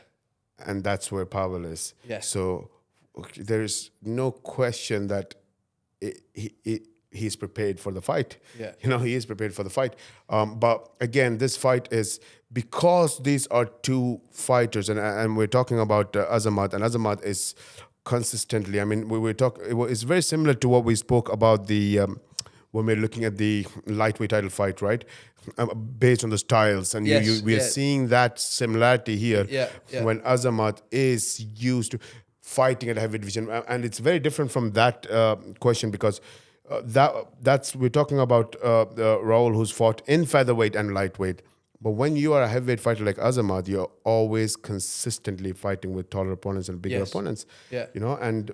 And that's where Pavel is. Yeah. So there is no question that he's prepared for the fight. Yeah. He is prepared for the fight. But again, this fight is because these are 2 fighters, and we're talking about Azamat, and Azamat is consistently. I mean, it's very similar to what we spoke about when we're looking at the lightweight title fight, right? Based on the styles, and we are seeing that similarity here. When Azamat is used to fighting at a heavy division, and it's very different from that question because we're talking about Raul, who's fought in featherweight and lightweight. But when you are a heavyweight fighter like Azamat, you're always consistently fighting with taller opponents and bigger opponents. Yeah. And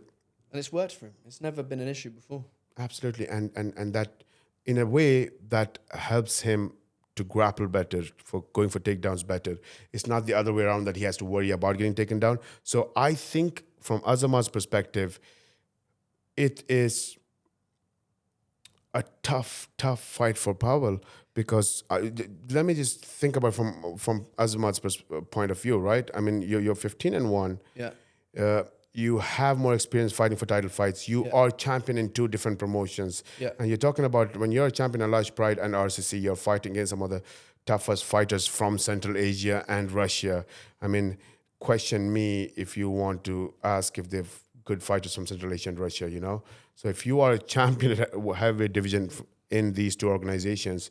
it's worked for him. It's never been an issue before. Absolutely, and that in a way that helps him to grapple better, for going for takedowns better. It's not the other way around that he has to worry about getting taken down. So I think from Azamat's perspective, it is a tough fight for Pavel because let me just think about from Azamat's point of view, right? I mean, you're 15-1. Yeah. You have more experience fighting for title fights. You are champion in 2 different promotions. Yeah. And you're talking about when you're a champion at Large Pride and RCC, you're fighting against some of the toughest fighters from Central Asia and Russia. I mean, question me if you want to ask if they've good fighters from Central Asia and Russia, So if you are a champion at heavyweight division in these 2 organizations,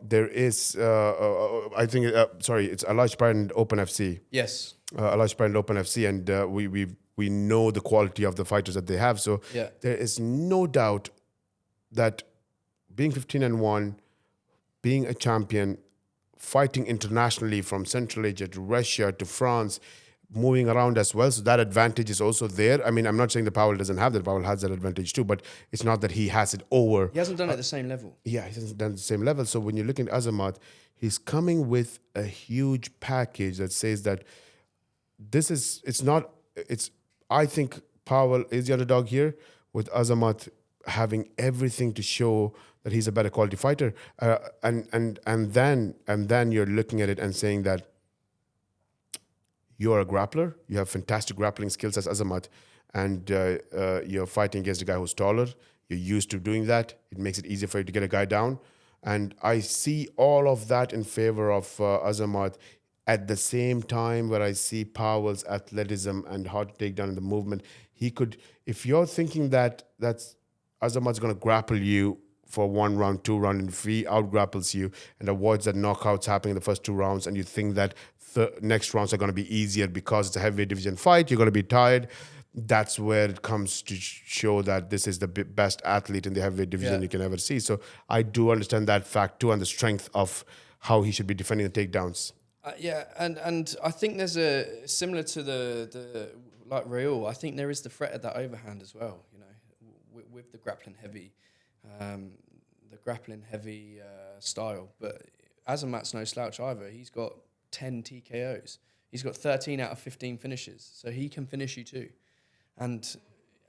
there is, it's Large Pride and Open FC. Yes. Large Pride and Open FC, and we know the quality of the fighters that they have. So there is no doubt that being 15-1, being a champion, fighting internationally from Central Asia to Russia to France, moving around as well. So that advantage is also there. I mean, I'm not saying the Powell doesn't have that. Powell has that advantage too, but it's not that he has it over. He hasn't done it at the same level. Yeah, he hasn't done the same level. So when you're looking at Azamat, he's coming with a huge package that says that I think Powell is the underdog here, with Azamat having everything to show that he's a better quality fighter. And then you're looking at it and saying that you're a grappler, you have fantastic grappling skills as Azamat, and you're fighting against a guy who's taller. You're used to doing that. It makes it easier for you to get a guy down. And I see all of that in favor of Azamat. At the same time, where I see Powell's athleticism and how to take down the movement, he could. If you're thinking that's Azamat's going to grapple you for 1 round, 2 round, and if he out grapples you and avoids that knockouts happening in the first 2 rounds, and you think that the next rounds are going to be easier because it's a heavyweight division fight, you're going to be tired. That's where it comes to show that this is the best athlete in the heavyweight division you can ever see. So I do understand that fact too, and the strength of how he should be defending the takedowns. And I think there's a similar to the like Real. I think there is the threat of that overhand as well. You know, with the grappling heavy, style. But Azamat's no slouch either. He's got 10 TKOs. He's got 13 out of 15 finishes, so he can finish you too. And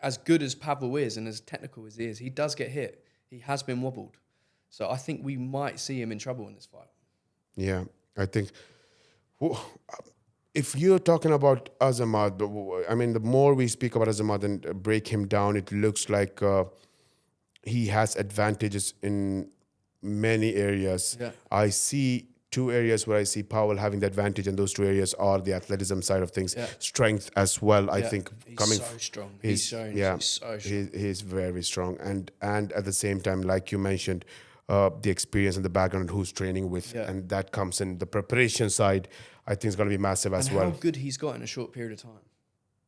as good as Pavel is and as technical as he is, he does get hit. He has been wobbled, so I think we might see him in trouble in this fight. Yeah, I think. If you're talking about Azamat, I mean, the more we speak about Azamat and break him down, it looks like he has advantages in many areas. Yeah. I see 2 areas where I see Powell having the advantage, and those 2 areas are the athleticism side of things, strength as well. I think he's so strong. He's so strong. He's very strong, and at the same time, like you mentioned, the experience and the background, who's training with, and that comes in the preparation side. I think it's going to be massive as well. How good he's got in a short period of time.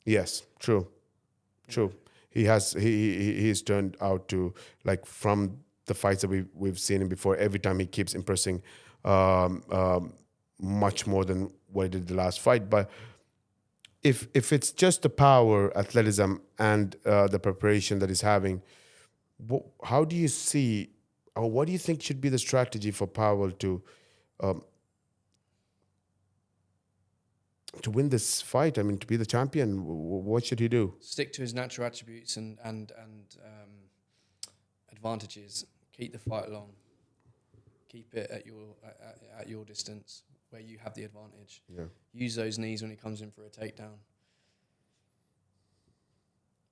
Yes, true. He has he's turned out to, like, from the fights that we've seen him before. Every time he keeps impressing, much more than what he did the last fight. But if it's just the power, athleticism, and the preparation that he's having, how do you see? Or what do you think should be the strategy for Powell to win this fight? I mean, to be the champion, what should he do? Stick to his natural attributes and advantages. Keep the fight long. Keep it at your distance where you have the advantage. Yeah. Use those knees when he comes in for a takedown.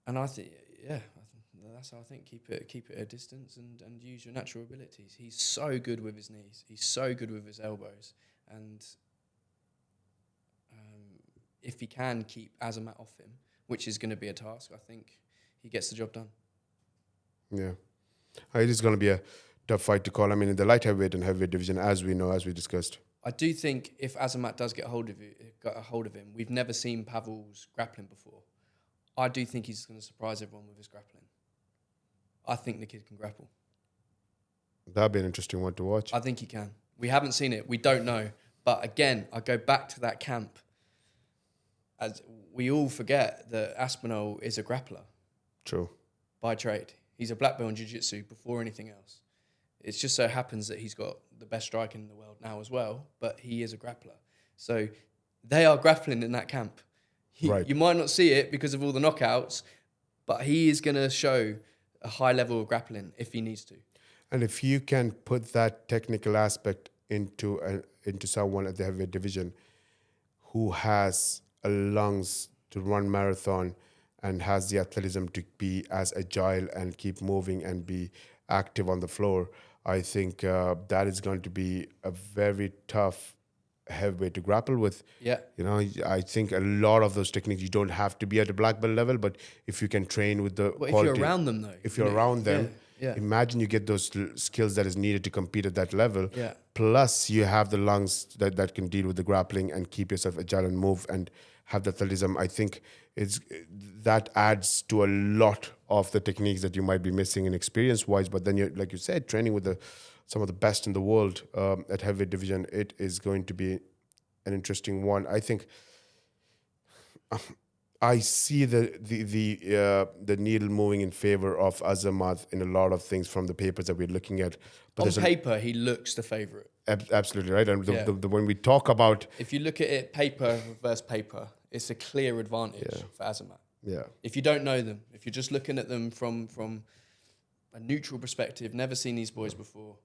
And I think, that's how I think. Keep it at a distance and use your natural abilities. He's so good with his knees. He's so good with his elbows. And if he can keep Azamat off him, which is going to be a task, I think he gets the job done. Yeah. It is going to be a tough fight to call. I mean, in the light heavyweight and heavyweight division, as we know, as we discussed. I do think if Azamat does get a hold of him, we've never seen Pavel's grappling before. I do think he's going to surprise everyone with his grappling. I think the kid can grapple. That'd be an interesting one to watch. I think he can. We haven't seen it. We don't know. But again, I go back to that camp. As we all forget that Aspinall is a grappler. True. By trade. He's a black belt in jiu-jitsu before anything else. It just so happens that he's got the best striking in the world now as well, but he is a grappler. So they are grappling in that camp. Right. You might not see it because of all the knockouts, but he is going to show a high level of grappling if he needs to. And if you can put that technical aspect into someone at the heavyweight division who has a lungs to run marathon and has the athleticism to be as agile and keep moving and be active on the floor, I think that is going to be a very tough heavyweight to grapple with. Yeah. You know, I think a lot of those techniques, you don't have to be at a black belt level, but if you can train with the quality. If you're around them, though. If you're around them, yeah. Imagine you get those skills that is needed to compete at that level. Yeah. Plus, you have the lungs that can deal with the grappling and keep yourself agile and move and have the athleticism. I think that adds to a lot of the techniques that you might be missing in experience-wise. But then, you're, like you said, training with some of the best in the world at heavyweight division, it is going to be an interesting one. I think I see the needle moving in favor of Azamat in a lot of things from the papers that we're looking at. But On paper, he looks the favourite. Absolutely right. And Yeah. when we talk about If you look at it paper versus paper, it's a clear advantage for Azamat. yeah, If you don't know them, if you're just looking at them from a neutral perspective, never seen these boys before,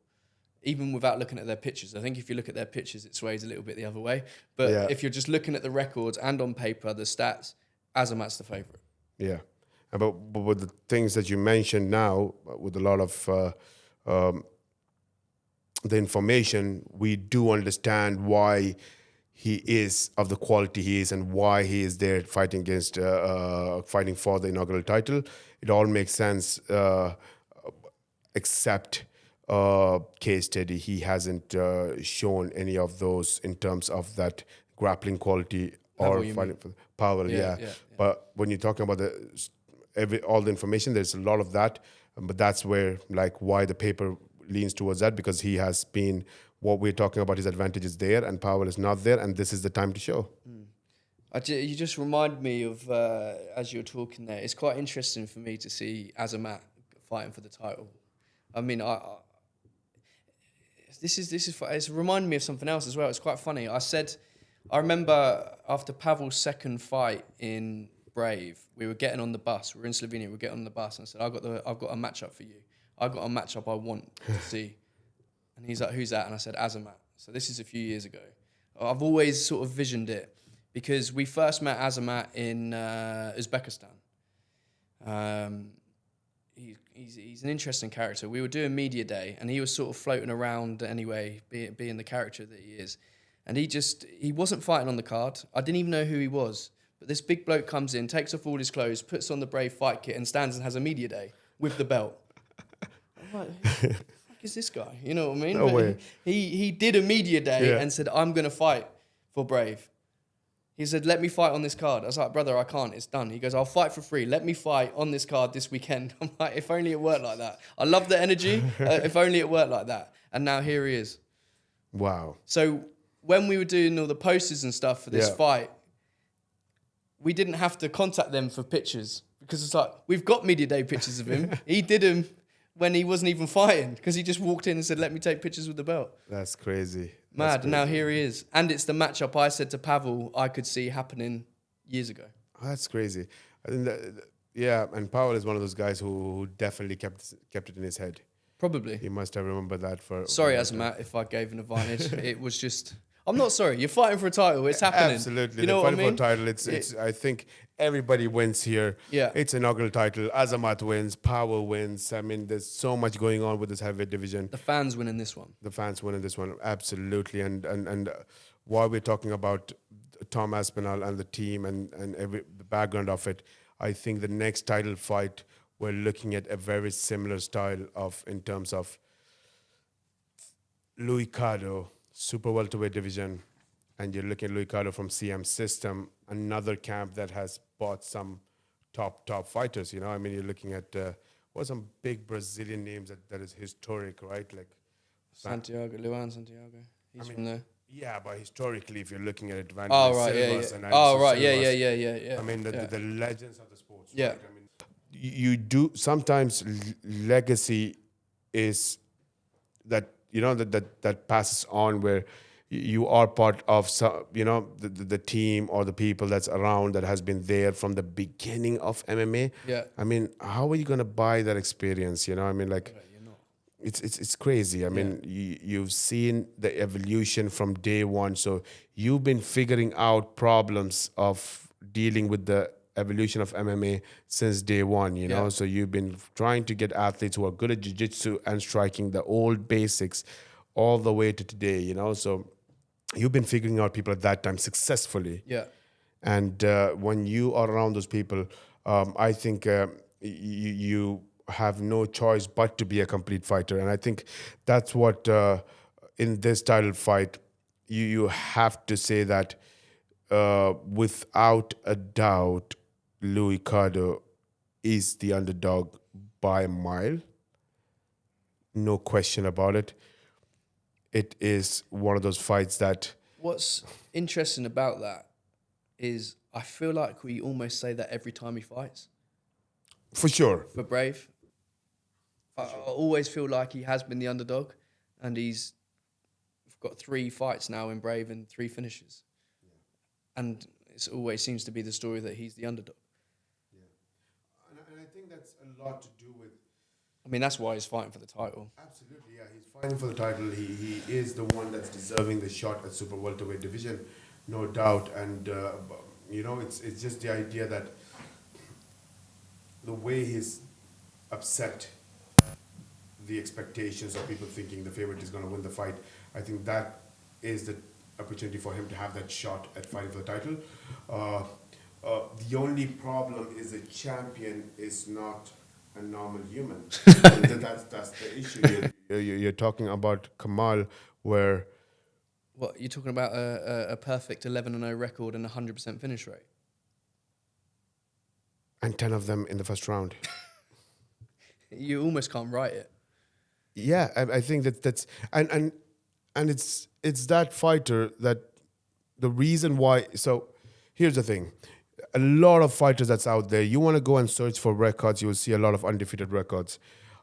even without looking at their pictures. I think if you look at their pictures, it sways a little bit the other way. But if you're just looking at the records and on paper, the stats, Azamat's the favourite. yeah. But with the things that you mentioned now, with a lot of the information, we do understand why he is of the quality he is and why he is there fighting against, fighting for the inaugural title. It all makes sense, except case study. He hasn't shown any of those in terms of that grappling quality or fighting for power. Yeah. But when you're talking about all the information, there's a lot of that. But that's where, like, why the paper leans towards that, because he has been, what we're talking about, his advantage is there and Powell is not there, and this is the time to show. You just remind me of, as you're talking there, it's quite interesting for me to see Azamat fighting for the title. I mean, it's reminding me of something else as well. It's quite funny. I remember after Pavel's second fight in Brave, we were getting on the bus. We were in Slovenia. We were getting on the bus, and I said, "I've got a matchup for you. I've got a matchup I want to see." And he's like, "Who's that?" And I said, "Azamat." So this is a few years ago. I've always sort of visioned it because we first met Azamat in Uzbekistan. He's an interesting character. We were doing media day, and he was sort of floating around anyway, being the character that he is. And he wasn't fighting on the card. I didn't even know who he was. But this big bloke comes in, takes off all his clothes, puts on the Brave fight kit, and stands and has a media day with the belt. I'm like, who the fuck is this guy? You know what I mean? No way. He did a media day and said, "I'm going to fight for Brave." He said, "Let me fight on this card." I was like, "Brother, I can't. It's done." He goes, "I'll fight for free. Let me fight on this card this weekend." I'm like, if only it worked like that. I love the energy. If only it worked like that. And now here he is. Wow. So when we were doing all the posters and stuff for this fight, we didn't have to contact them for pictures because it's like, we've got media day pictures of him. He did them when he wasn't even fighting because he just walked in and said, "Let me take pictures with the belt." That's crazy. Mad. And now here he is. And it's the matchup I said to Pavel I could see happening years ago. Oh, that's crazy. I think and Powell is one of those guys who definitely kept it in his head. Probably. He must have remembered that for... Sorry, Azamat, if I gave an advantage. It was just... I'm not sorry. You're fighting for a title. It's happening. Absolutely. You know what I mean? For a title. It's. I think everybody wins here. Yeah. It's inaugural title. Azamat wins. Power wins. I mean, there's so much going on with this heavyweight division. The fans win in this one. The fans win in this one. Absolutely. And while we're talking about Tom Aspinall and the team and the background of it, I think the next title fight, we're looking at a very similar style in terms of Louis Cardo, super welterweight division, and you're looking at Louis Cardo from CM System, another camp that has bought some top fighters. You know, I mean, you're looking at some big Brazilian names that is historic, right? Like Luan Santiago. He's from there. Yeah, but historically, if you're looking at it, And Anderson yeah. I mean, the legends of the sports. Yeah. Right? I mean, you do sometimes legacy is that. You know, that passes on where you are part of some, you know, the team or the people that's around that has been there from the beginning of MMA. Yeah. I mean, how are you going to buy that experience? You know, I mean, like, it's crazy. I mean, you've seen the evolution from day one. So you've been figuring out problems of dealing with the evolution of MMA since day one, you know? So you've been trying to get athletes who are good at jiu-jitsu and striking the old basics all the way to today, you know? So you've been figuring out people at that time successfully. Yeah. And when you are around those people, I think you have no choice but to be a complete fighter. And I think that's what, in this title fight, you have to say that without a doubt, Louis Cardo is the underdog by a mile. No question about it. It is one of those fights that... What's interesting about that is I feel like we almost say that every time he fights. For sure. For Brave. I always feel like he has been the underdog, and he's got 3 fights now in Brave and 3 finishes. Yeah. And it always seems to be the story that he's the underdog. Yeah. And I think that's a lot to do with... I mean, that's why he's fighting for the title. Absolutely, yeah. He's fighting for the title. He is the one that's deserving the shot at super welterweight division, no doubt. And, it's just the idea that the way he's upset the expectations of people thinking the favorite is going to win the fight, I think that is the opportunity for him to have that shot at fighting for the title. The only problem is the champion is not a normal human. That's the issue. You're talking about Kamal, where... What, you're talking about a perfect 11-0 record and 100% finish rate? And 10 of them in the first round. You almost can't write it. Yeah, I think that's... And it's that fighter that... The reason why... So, here's the thing. A lot of fighters that's out there, you want to go and search for records, you will see a lot of undefeated records.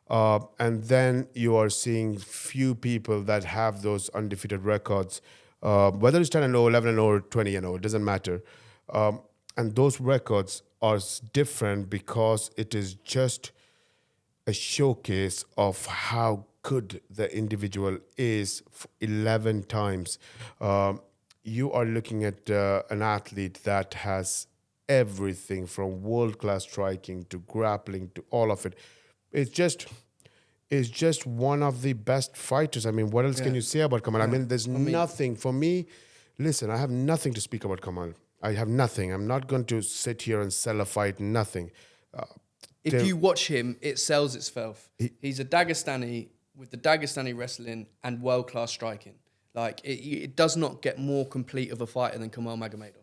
And then you are seeing few people that have those undefeated records, whether it's 10-0, 11-0, or 20-0, it doesn't matter. And those records are different because it is just a showcase of how good the individual is 11 times. You are looking at an athlete that has everything from world-class striking to grappling to all of it. It's just one of the best fighters. I mean, what else can you say about Kamal? I mean, there's nothing for me. Listen, I have nothing to speak about Kamal. I have nothing. I'm not going to sit here and sell a fight. Nothing. If you watch him, it sells itself. He's a Dagestani with the Dagestani wrestling and world-class striking. Like, it does not get more complete of a fighter than Kamal Magomedov.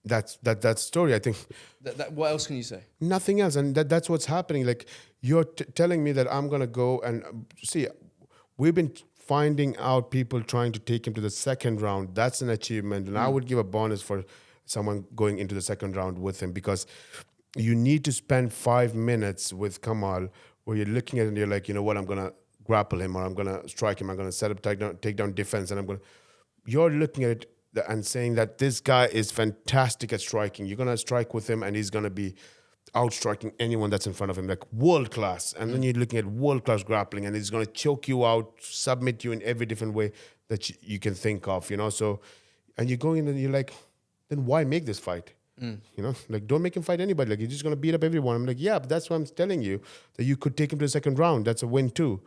That story, I think. What else can you say? Nothing else, and that's what's happening. Like, you're telling me that I'm gonna go and see. We've been finding out people trying to take him to the second round. That's an achievement, and I would give a bonus for someone going into the second round with him, because you need to spend 5 minutes with Kamal where you're looking at it and you're like, you know what, I'm gonna grapple him, or I'm gonna strike him, I'm gonna set up take down defense, and you're looking at it and saying that this guy is fantastic at striking. You're going to strike with him and he's going to be out-striking anyone that's in front of him, like world-class. And then you're looking at world-class grappling, and he's going to choke you out, submit you in every different way that you can think of, So, and you're going in and you're like, then why make this fight? Like, don't make him fight anybody. Like, you're just going to beat up everyone. I'm like, yeah, but that's what I'm telling you, that you could take him to the second round. That's a win too.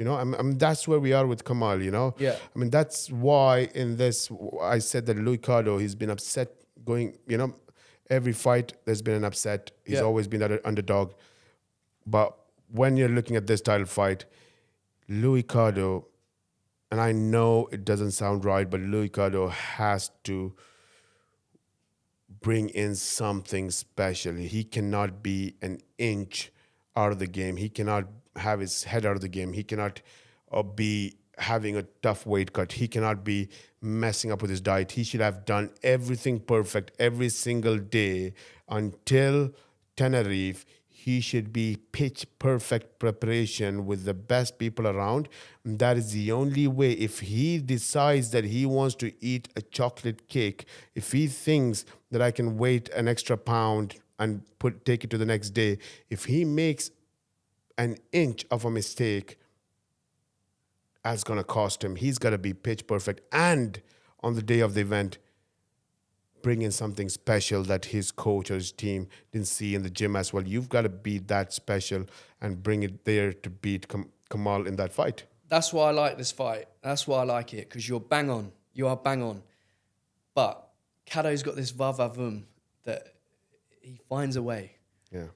I mean, that's where we are with Kamal, Yeah. I mean, that's why in this, I said that Louis Cardo, he's been upset going, every fight, there's been an upset. He's always been that underdog. But when you're looking at this title fight, Louis Cardo, and I know it doesn't sound right, but Louis Cardo has to bring in something special. He cannot be an inch out of the game. He cannot have his head out of the game. He cannot be having a tough weight cut. He cannot be messing up with his diet. He should have done everything perfect every single day until Tenerife. He should be pitch perfect preparation with the best people around. And that is the only way. If he decides that he wants to eat a chocolate cake, if he thinks that I can wait an extra pound and take it to the next day, if he makes an inch of a mistake, that's going to cost him. He's got to be pitch perfect. And on the day of the event, bring in something special that his coach or his team didn't see in the gym as well. You've got to be that special and bring it there to beat Kamal in that fight. That's why I like this fight. That's why I like it, because you're bang on. You are bang on. But Kado's got this va-va-voom that he finds a way. Yeah.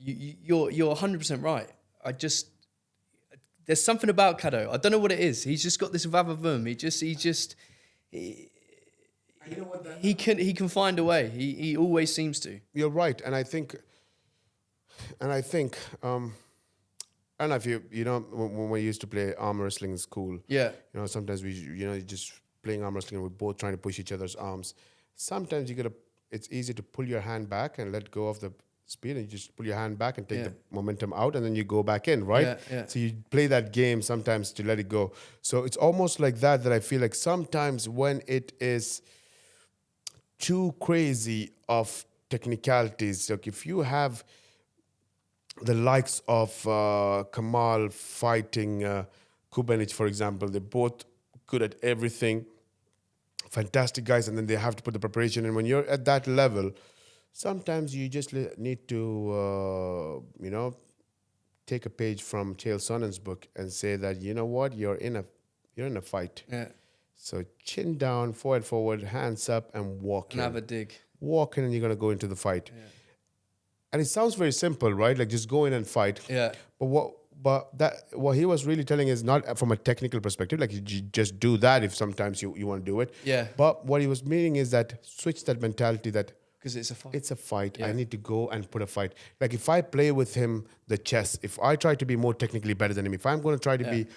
You're 100% right. There's something about Kado. I don't know what it is. He's just got this va-va-voom. He can find a way. He always seems to. You're right, and I think, I don't know if when we used to play arm wrestling in school. Yeah. Sometimes we just playing arm wrestling and we're both trying to push each other's arms. Sometimes you gotta it's easy to pull your hand back and let go of the speed, and you just pull your hand back and take Yeah. the momentum out, and then you go back in, right? Yeah, yeah. So you play that game sometimes to let it go. So it's almost like that I feel like sometimes when it is too crazy of technicalities, like if you have the likes of Kamal fighting Kubanic, for example, they're both good at everything, fantastic guys, and then they have to put the preparation in. When you're at that level, sometimes you just need to, take a page from Chael Sonnen's book and say that, you know what, you're in a fight. Yeah. So chin down, forward, hands up, and walk And in. have a dig. Walk in, and you're gonna go into the fight. And it sounds very simple, right? Like just go in and fight. Yeah. But what he was really telling is not from a technical perspective, like you just do that if sometimes you want to do it. Yeah. But what he was meaning is that switch that mentality that Because it's a fight. it's a fight. Yeah. I need to go and put a fight. Like if I play with him the chess, if I try to be more technically better than him, if I'm going to try to be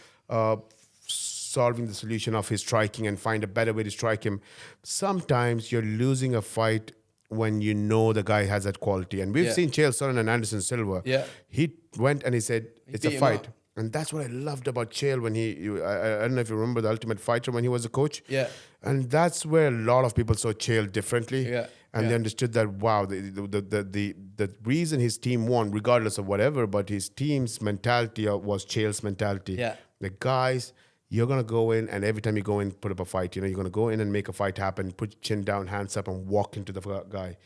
solving the solution of his striking and find a better way to strike him, sometimes you're losing a fight when you know the guy has that quality. And we've Yeah. seen Chael Sonnen and Anderson Silva. Yeah. He went and he said, it's a beat him fight. up. And that's what I loved about Chael when I don't know if you remember the Ultimate Fighter when he was a coach. Yeah. And that's where a lot of people saw Chael differently. Yeah. And Yeah. they understood that, wow, the reason his team won, regardless of whatever, but his team's mentality was Chael's mentality. Yeah. The guys, you're going to go in, and every time you go in, put up a fight. You're going to go in and make a fight happen, put your chin down, hands up, and walk into the guy.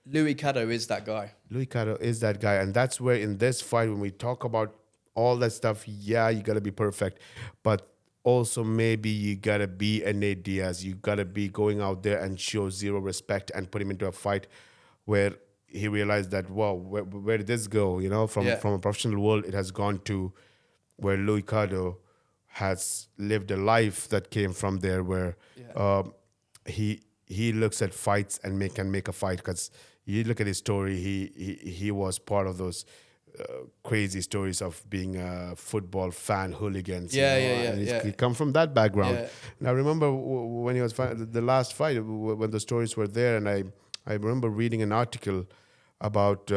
Louis Caddo is that guy. Louis Caro is that guy. And that's where in this fight, when we talk about all that stuff, yeah, you got to be perfect. But also maybe you got to be a Nate Diaz. You got to be going out there and show zero respect and put him into a fight where he realized that, wow, where did this go? You know, from a professional world, it has gone to where Louis Caro has lived a life that came from there where he looks at fights and can make a fight. Because you look at his story, he was part of those crazy stories of being a football fan hooligans. And he come from that background. Yeah. And I remember when he was the last fight, when the stories were there, and I remember reading an article about,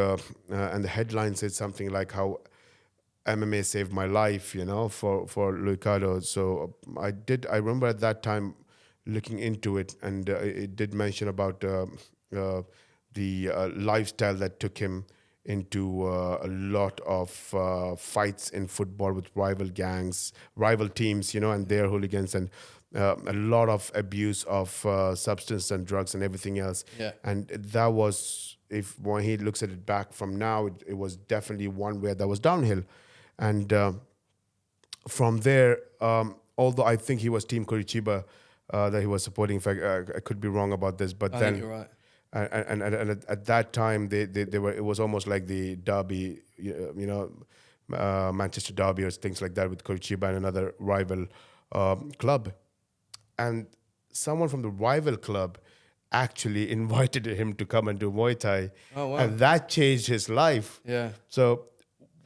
and the headline said something like how MMA saved my life, for Louis Caro. So I remember at that time looking into it, and it did mention about the lifestyle that took him into a lot of fights in football with rival gangs, rival teams, and their hooligans, and a lot of abuse of substance and drugs and everything else. Yeah. And that was, when he looks at it back from now, it was definitely one where that was downhill. And from there, although I think he was Team Curitiba that he was supporting, in fact, I could be wrong about this, but I then think you're right. and at that time they were, it was almost like the derby, Manchester Derby or things like that with Curitiba and another rival club, and someone from the rival club actually invited him to come and do Muay Thai. Oh, wow. And that changed his life. Yeah. So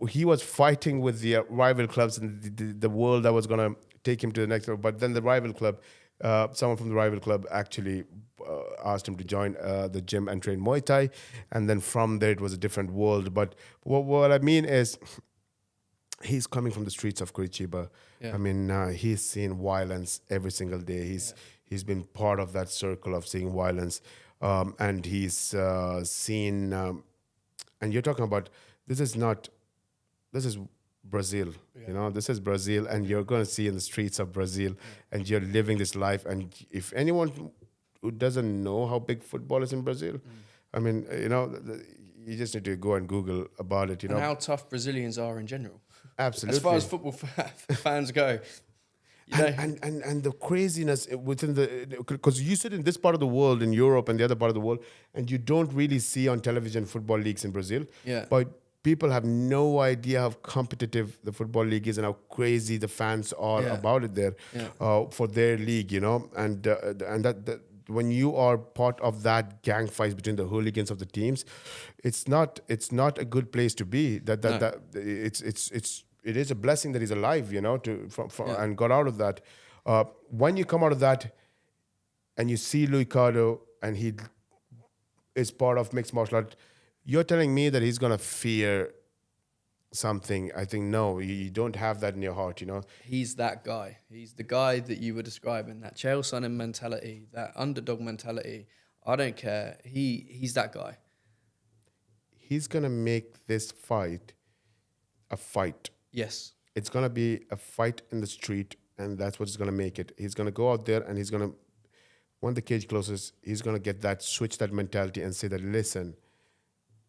he was fighting with the rival clubs and the world that was going to take him to the next level. But then the rival club, someone from the rival club actually asked him to join the gym and train Muay Thai. And then from there, it was a different world. But what I mean is, he's coming from the streets of Curitiba. Yeah. I mean, he's seen violence every single day. He's been part of that circle of seeing violence. And he's seen, and you're talking about, this is Brazil, this is Brazil, and you're going to see in the streets of Brazil, and you're living this life. And if anyone who doesn't know how big football is in Brazil, I mean, you just need to go and Google about it, And how tough Brazilians are in general. Absolutely. As far as football fans go. And the craziness within because you sit in this part of the world, in Europe and the other part of the world, and you don't really see on television football leagues in Brazil. Yeah. But people have no idea how competitive the football league is and how crazy the fans are about it there for their league, and that when you are part of that gang fights between the hooligans of the teams, it's not a good place to be. It is a blessing that he's alive, and got out of that. When you come out of that and you see Louis Caro and he is part of mixed martial art. You're telling me that he's gonna fear something. I think no, you don't have that in your heart. He's that guy. He's the guy that you were describing, that Chael Sonnen mentality, that underdog mentality. I don't care. He's that guy. He's gonna make this fight a fight. Yes. It's gonna be a fight in the street, and that's what's gonna make it. He's gonna go out there, and he's gonna, when the cage closes, he's gonna get that switch, that mentality, and say that, listen,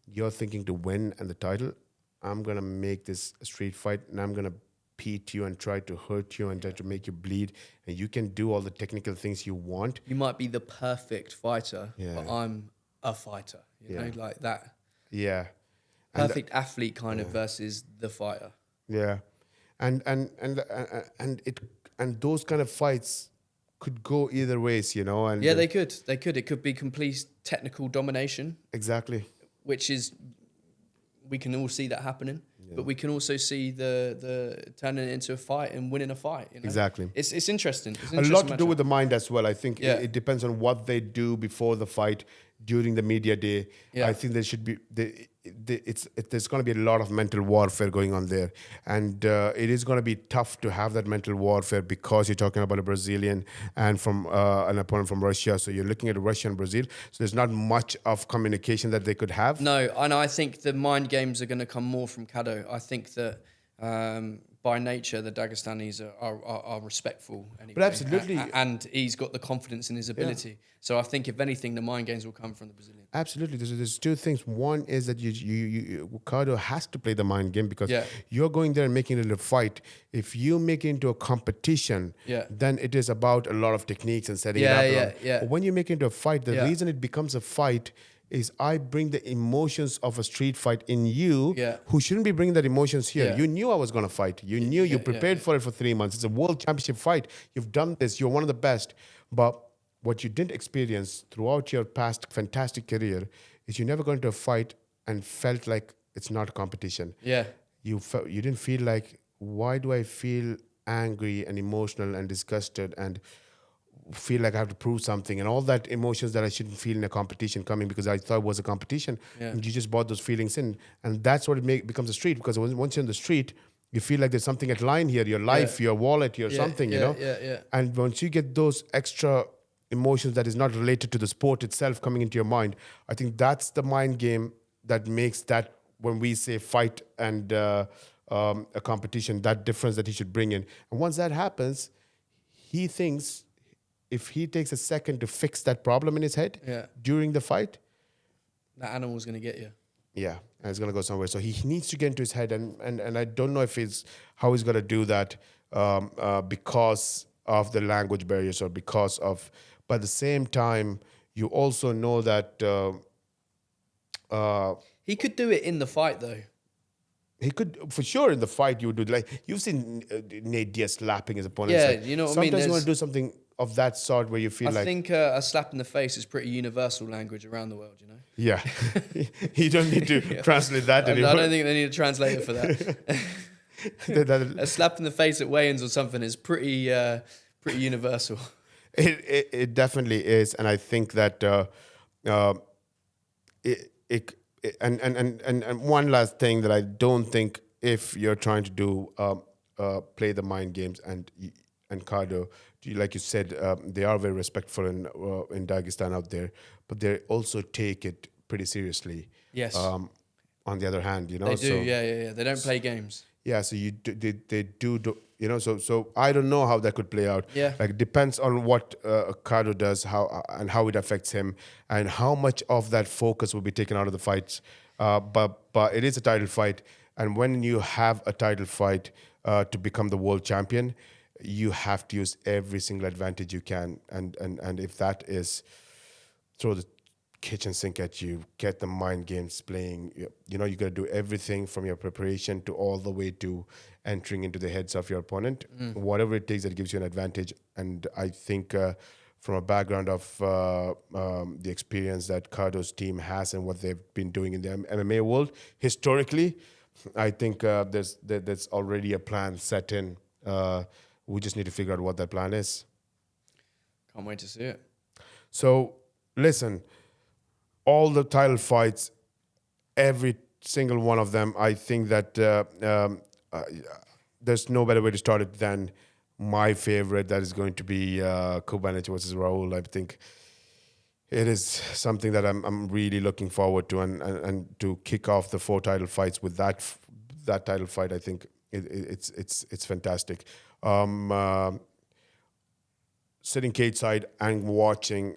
you're thinking to win and the title. I'm gonna make this a street fight, and I'm gonna beat you and try to hurt you and try to make you bleed, and you can do all the technical things you want. You might be the perfect fighter, but I'm a fighter. You know, like that. Yeah. Perfect athlete kind of versus the fighter. Yeah, and those kind of fights could go either ways, And Yeah, they could. They could. It could be complete technical domination. Exactly. Which is, we can all see that happening. But we can also see the turning it into a fight and winning a fight. Exactly. It's interesting. It's an a interesting lot to do matchup. with the mind as well. I think it depends on what they do before the fight, during the media day. Yeah. I think there should be there's going to be a lot of mental warfare going on there, and it is going to be tough to have that mental warfare because you're talking about a Brazilian and from an opponent from Russia. So you're looking at Russia and Brazil. So there's not much of communication that they could have. No, and I think the mind games are going to come more from Kado. I think that by nature, the Dagestanis are respectful. Anyway. But absolutely. And he's got the confidence in his ability. Yeah. So I think, if anything, the mind games will come from the Brazilian. Absolutely. There's two things. One is that Kado has to play the mind game because you're going there and making it a fight. If you make it into a competition, then it is about a lot of techniques and setting it up. But when you make it into a fight, the reason it becomes a fight is I bring the emotions of a street fight in you, who shouldn't be bringing that emotions here. Yeah. You knew I was going to fight. You knew you prepared for it for 3 months. It's a world championship fight. You've done this. You're one of the best. But what you didn't experience throughout your past fantastic career is you never got into a fight and felt like it's not a competition. Yeah. You didn't feel like, why do I feel angry and emotional and disgusted and feel like I have to prove something, and all that emotions that I shouldn't feel in a competition coming because I thought it was a competition. And you just brought those feelings in, and that's what it becomes a street, because once you're in the street, you feel like there's something at line here, your life, your wallet, your something, And once you get those extra emotions that is not related to the sport itself coming into your mind, I think that's the mind game that makes that, when we say fight and a competition, that difference that he should bring in. And once that happens, he thinks if he takes a second to fix that problem in his head during the fight, that animal's going to get you. Yeah, and it's going to go somewhere. So he needs to get into his head, and I don't know if how he's going to do that because of the language barriers or because of. But at the same time, you also know that he could do it in the fight, though. He could, for sure, in the fight. You would do, like, you've seen Nate Diaz slapping his opponent. Yeah, you know what I mean. Sometimes you want to do something of that sort where you feel I like... think a slap in the face is pretty universal language around the world, Yeah. You don't need to translate that anymore. I don't think they need a translator for that. A slap in the face at weigh-ins or something is pretty universal. It definitely is, and I think that and one last thing that I don't think, if you're trying to do play the mind games and Kado, like you said, they are very respectful in Dagestan out there, but they also take it pretty seriously. Yes. On the other hand, they do. So, yeah. They don't play games. Yeah. So they do. So I don't know how that could play out. Yeah. Like, it depends on what Kado does, how it affects him, and how much of that focus will be taken out of the fights. But it is a title fight, and when you have a title fight to become the world champion, you have to use every single advantage you can, and if that is throw the kitchen sink at you, get the mind games playing, you got to do everything from your preparation to all the way to entering into the heads of your opponent, whatever it takes that gives you an advantage. And I think from a background of the experience that Kado's team has and what they've been doing in the MMA world historically, I think there's already a plan set in. We just need to figure out what that plan is. Can't wait to see it. So, listen, all the title fights, every single one of them, I think that there's no better way to start it than my favorite. That is going to be Kubanich versus Raul. I think it is something that I'm really looking forward to, and to kick off the 4 title fights with that title fight. I think it's fantastic. Sitting cage side and watching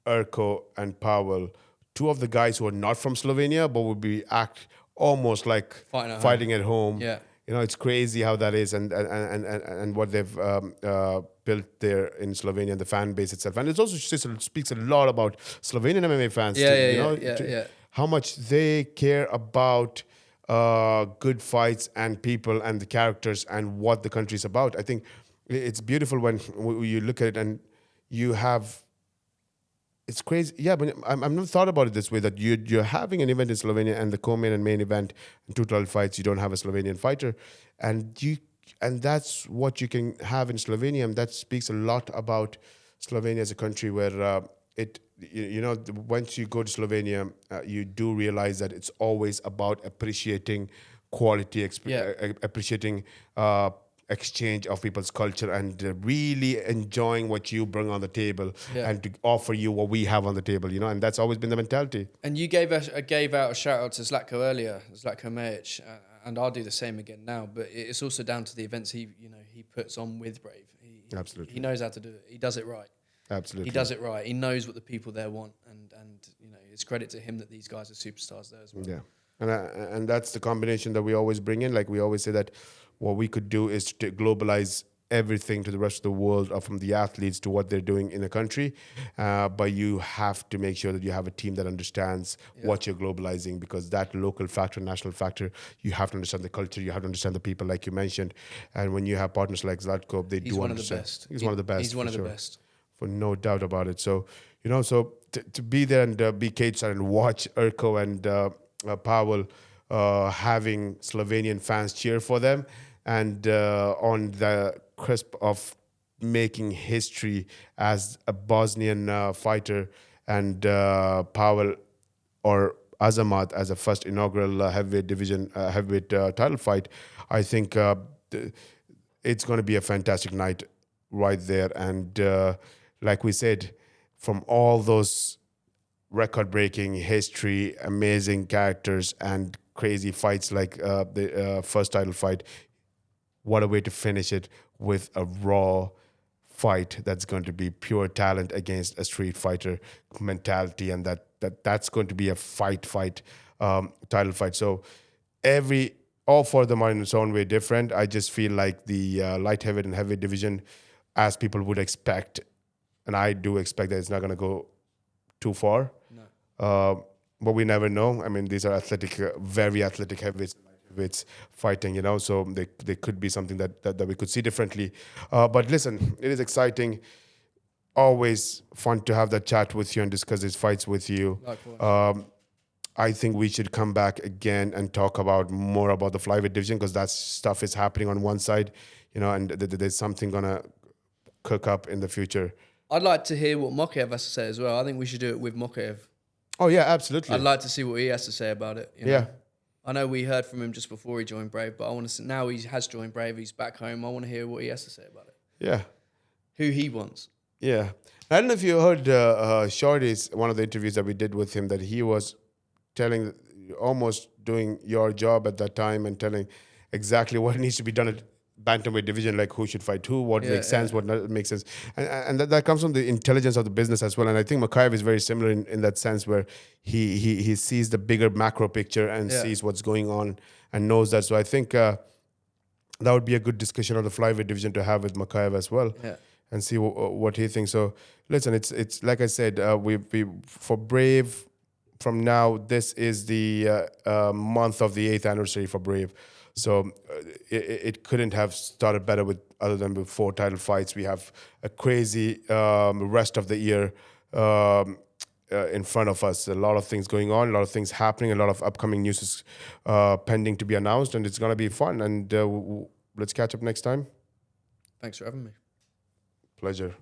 Urko and Pavel, 2 of the guys who are not from Slovenia but would be act almost like fighting at home. Yeah. You know, it's crazy how that is, and what they've built there in Slovenia and the fan base itself. And it also speaks a lot about Slovenian MMA fans. How much they care about good fights and people and the characters and what the country is about. I think it's beautiful when you look at it and you have. It's crazy, yeah. But I've never thought about it this way. That you're having an event in Slovenia, and the co-main and main event, and 2 title fights, you don't have a Slovenian fighter, and that's what you can have in Slovenia. And that speaks a lot about Slovenia as a country, where once you go to Slovenia, you do realize that it's always about appreciating quality, appreciating exchange of people's culture, and really enjoying what you bring on the table, and to offer you what we have on the table, and that's always been the mentality. And you gave out a shout out to Zlatko earlier, Zlatko Mejic, and I'll do the same again now. But it's also down to the events he puts on with Brave. Absolutely, he knows how to do it. He does it right. Absolutely, he does it right. He knows what the people there want, and it's credit to him that these guys are superstars there as well. Yeah, and that's the combination that we always bring in. Like we always say that what we could do is to globalize everything to the rest of the world, from the athletes to what they're doing in the country. But you have to make sure that you have a team that understands what you're globalizing, because that local factor, national factor, you have to understand the culture, you have to understand the people, like you mentioned. And when you have partners like Zlatko, He's one of the best. He's one of the best. He's one of the best. For no doubt about it. So, to be there and be cage side and watch Urko and Pavel having Slovenian fans cheer for them, and on the cusp of making history as a Bosnian fighter, and Pavel or Azamat as a first inaugural heavyweight title fight, I think it's going to be a fantastic night right there. And like we said, from all those record-breaking history, amazing characters, and crazy fights like the first title fight, what a way to finish it with a raw fight that's going to be pure talent against a street fighter mentality, and that's going to be a fight title fight. So all 4 of them are in its own way different. I just feel like the light heavyweight and heavyweight division, as people would expect, and I do expect that it's not going to go too far. No. But we never know. I mean, these are very athletic heavyweights fighting, so they could be something that we could see differently. But listen, it is exciting. Always fun to have that chat with you and discuss these fights with you. Likewise. I think we should come back again and talk more about the flyweight division, because that stuff is happening on one side, and there's something gonna cook up in the future. I'd like to hear what Mokaev has to say as well. I think we should do it with Mokaev. Oh yeah, absolutely. I'd like to see what he has to say about it. Yeah. I know we heard from him just before he joined Brave, but I want to see, now he has joined Brave, he's back home. I want to hear what he has to say about it. Yeah. Who he wants. Yeah. I don't know if you heard Shahid's one of the interviews that we did with him, that he was almost doing your job at that time, and telling exactly what needs to be done at bantamweight division, like who should fight who, what makes sense, what not makes sense, and that comes from the intelligence of the business as well. And I think Mokaev is very similar in that sense, where he sees the bigger macro picture and sees what's going on and knows that. So I think that would be a good discussion on the flyweight division to have with Mokaev as well, and see what he thinks. So listen, it's like I said, we for Brave, from now, this is the month of the 8th anniversary for Brave. So it couldn't have started better other than with 4 title fights. We have a crazy rest of the year in front of us. A lot of things going on, a lot of things happening, a lot of upcoming news is pending to be announced, and it's going to be fun. And let's catch up next time. Thanks for having me. Pleasure.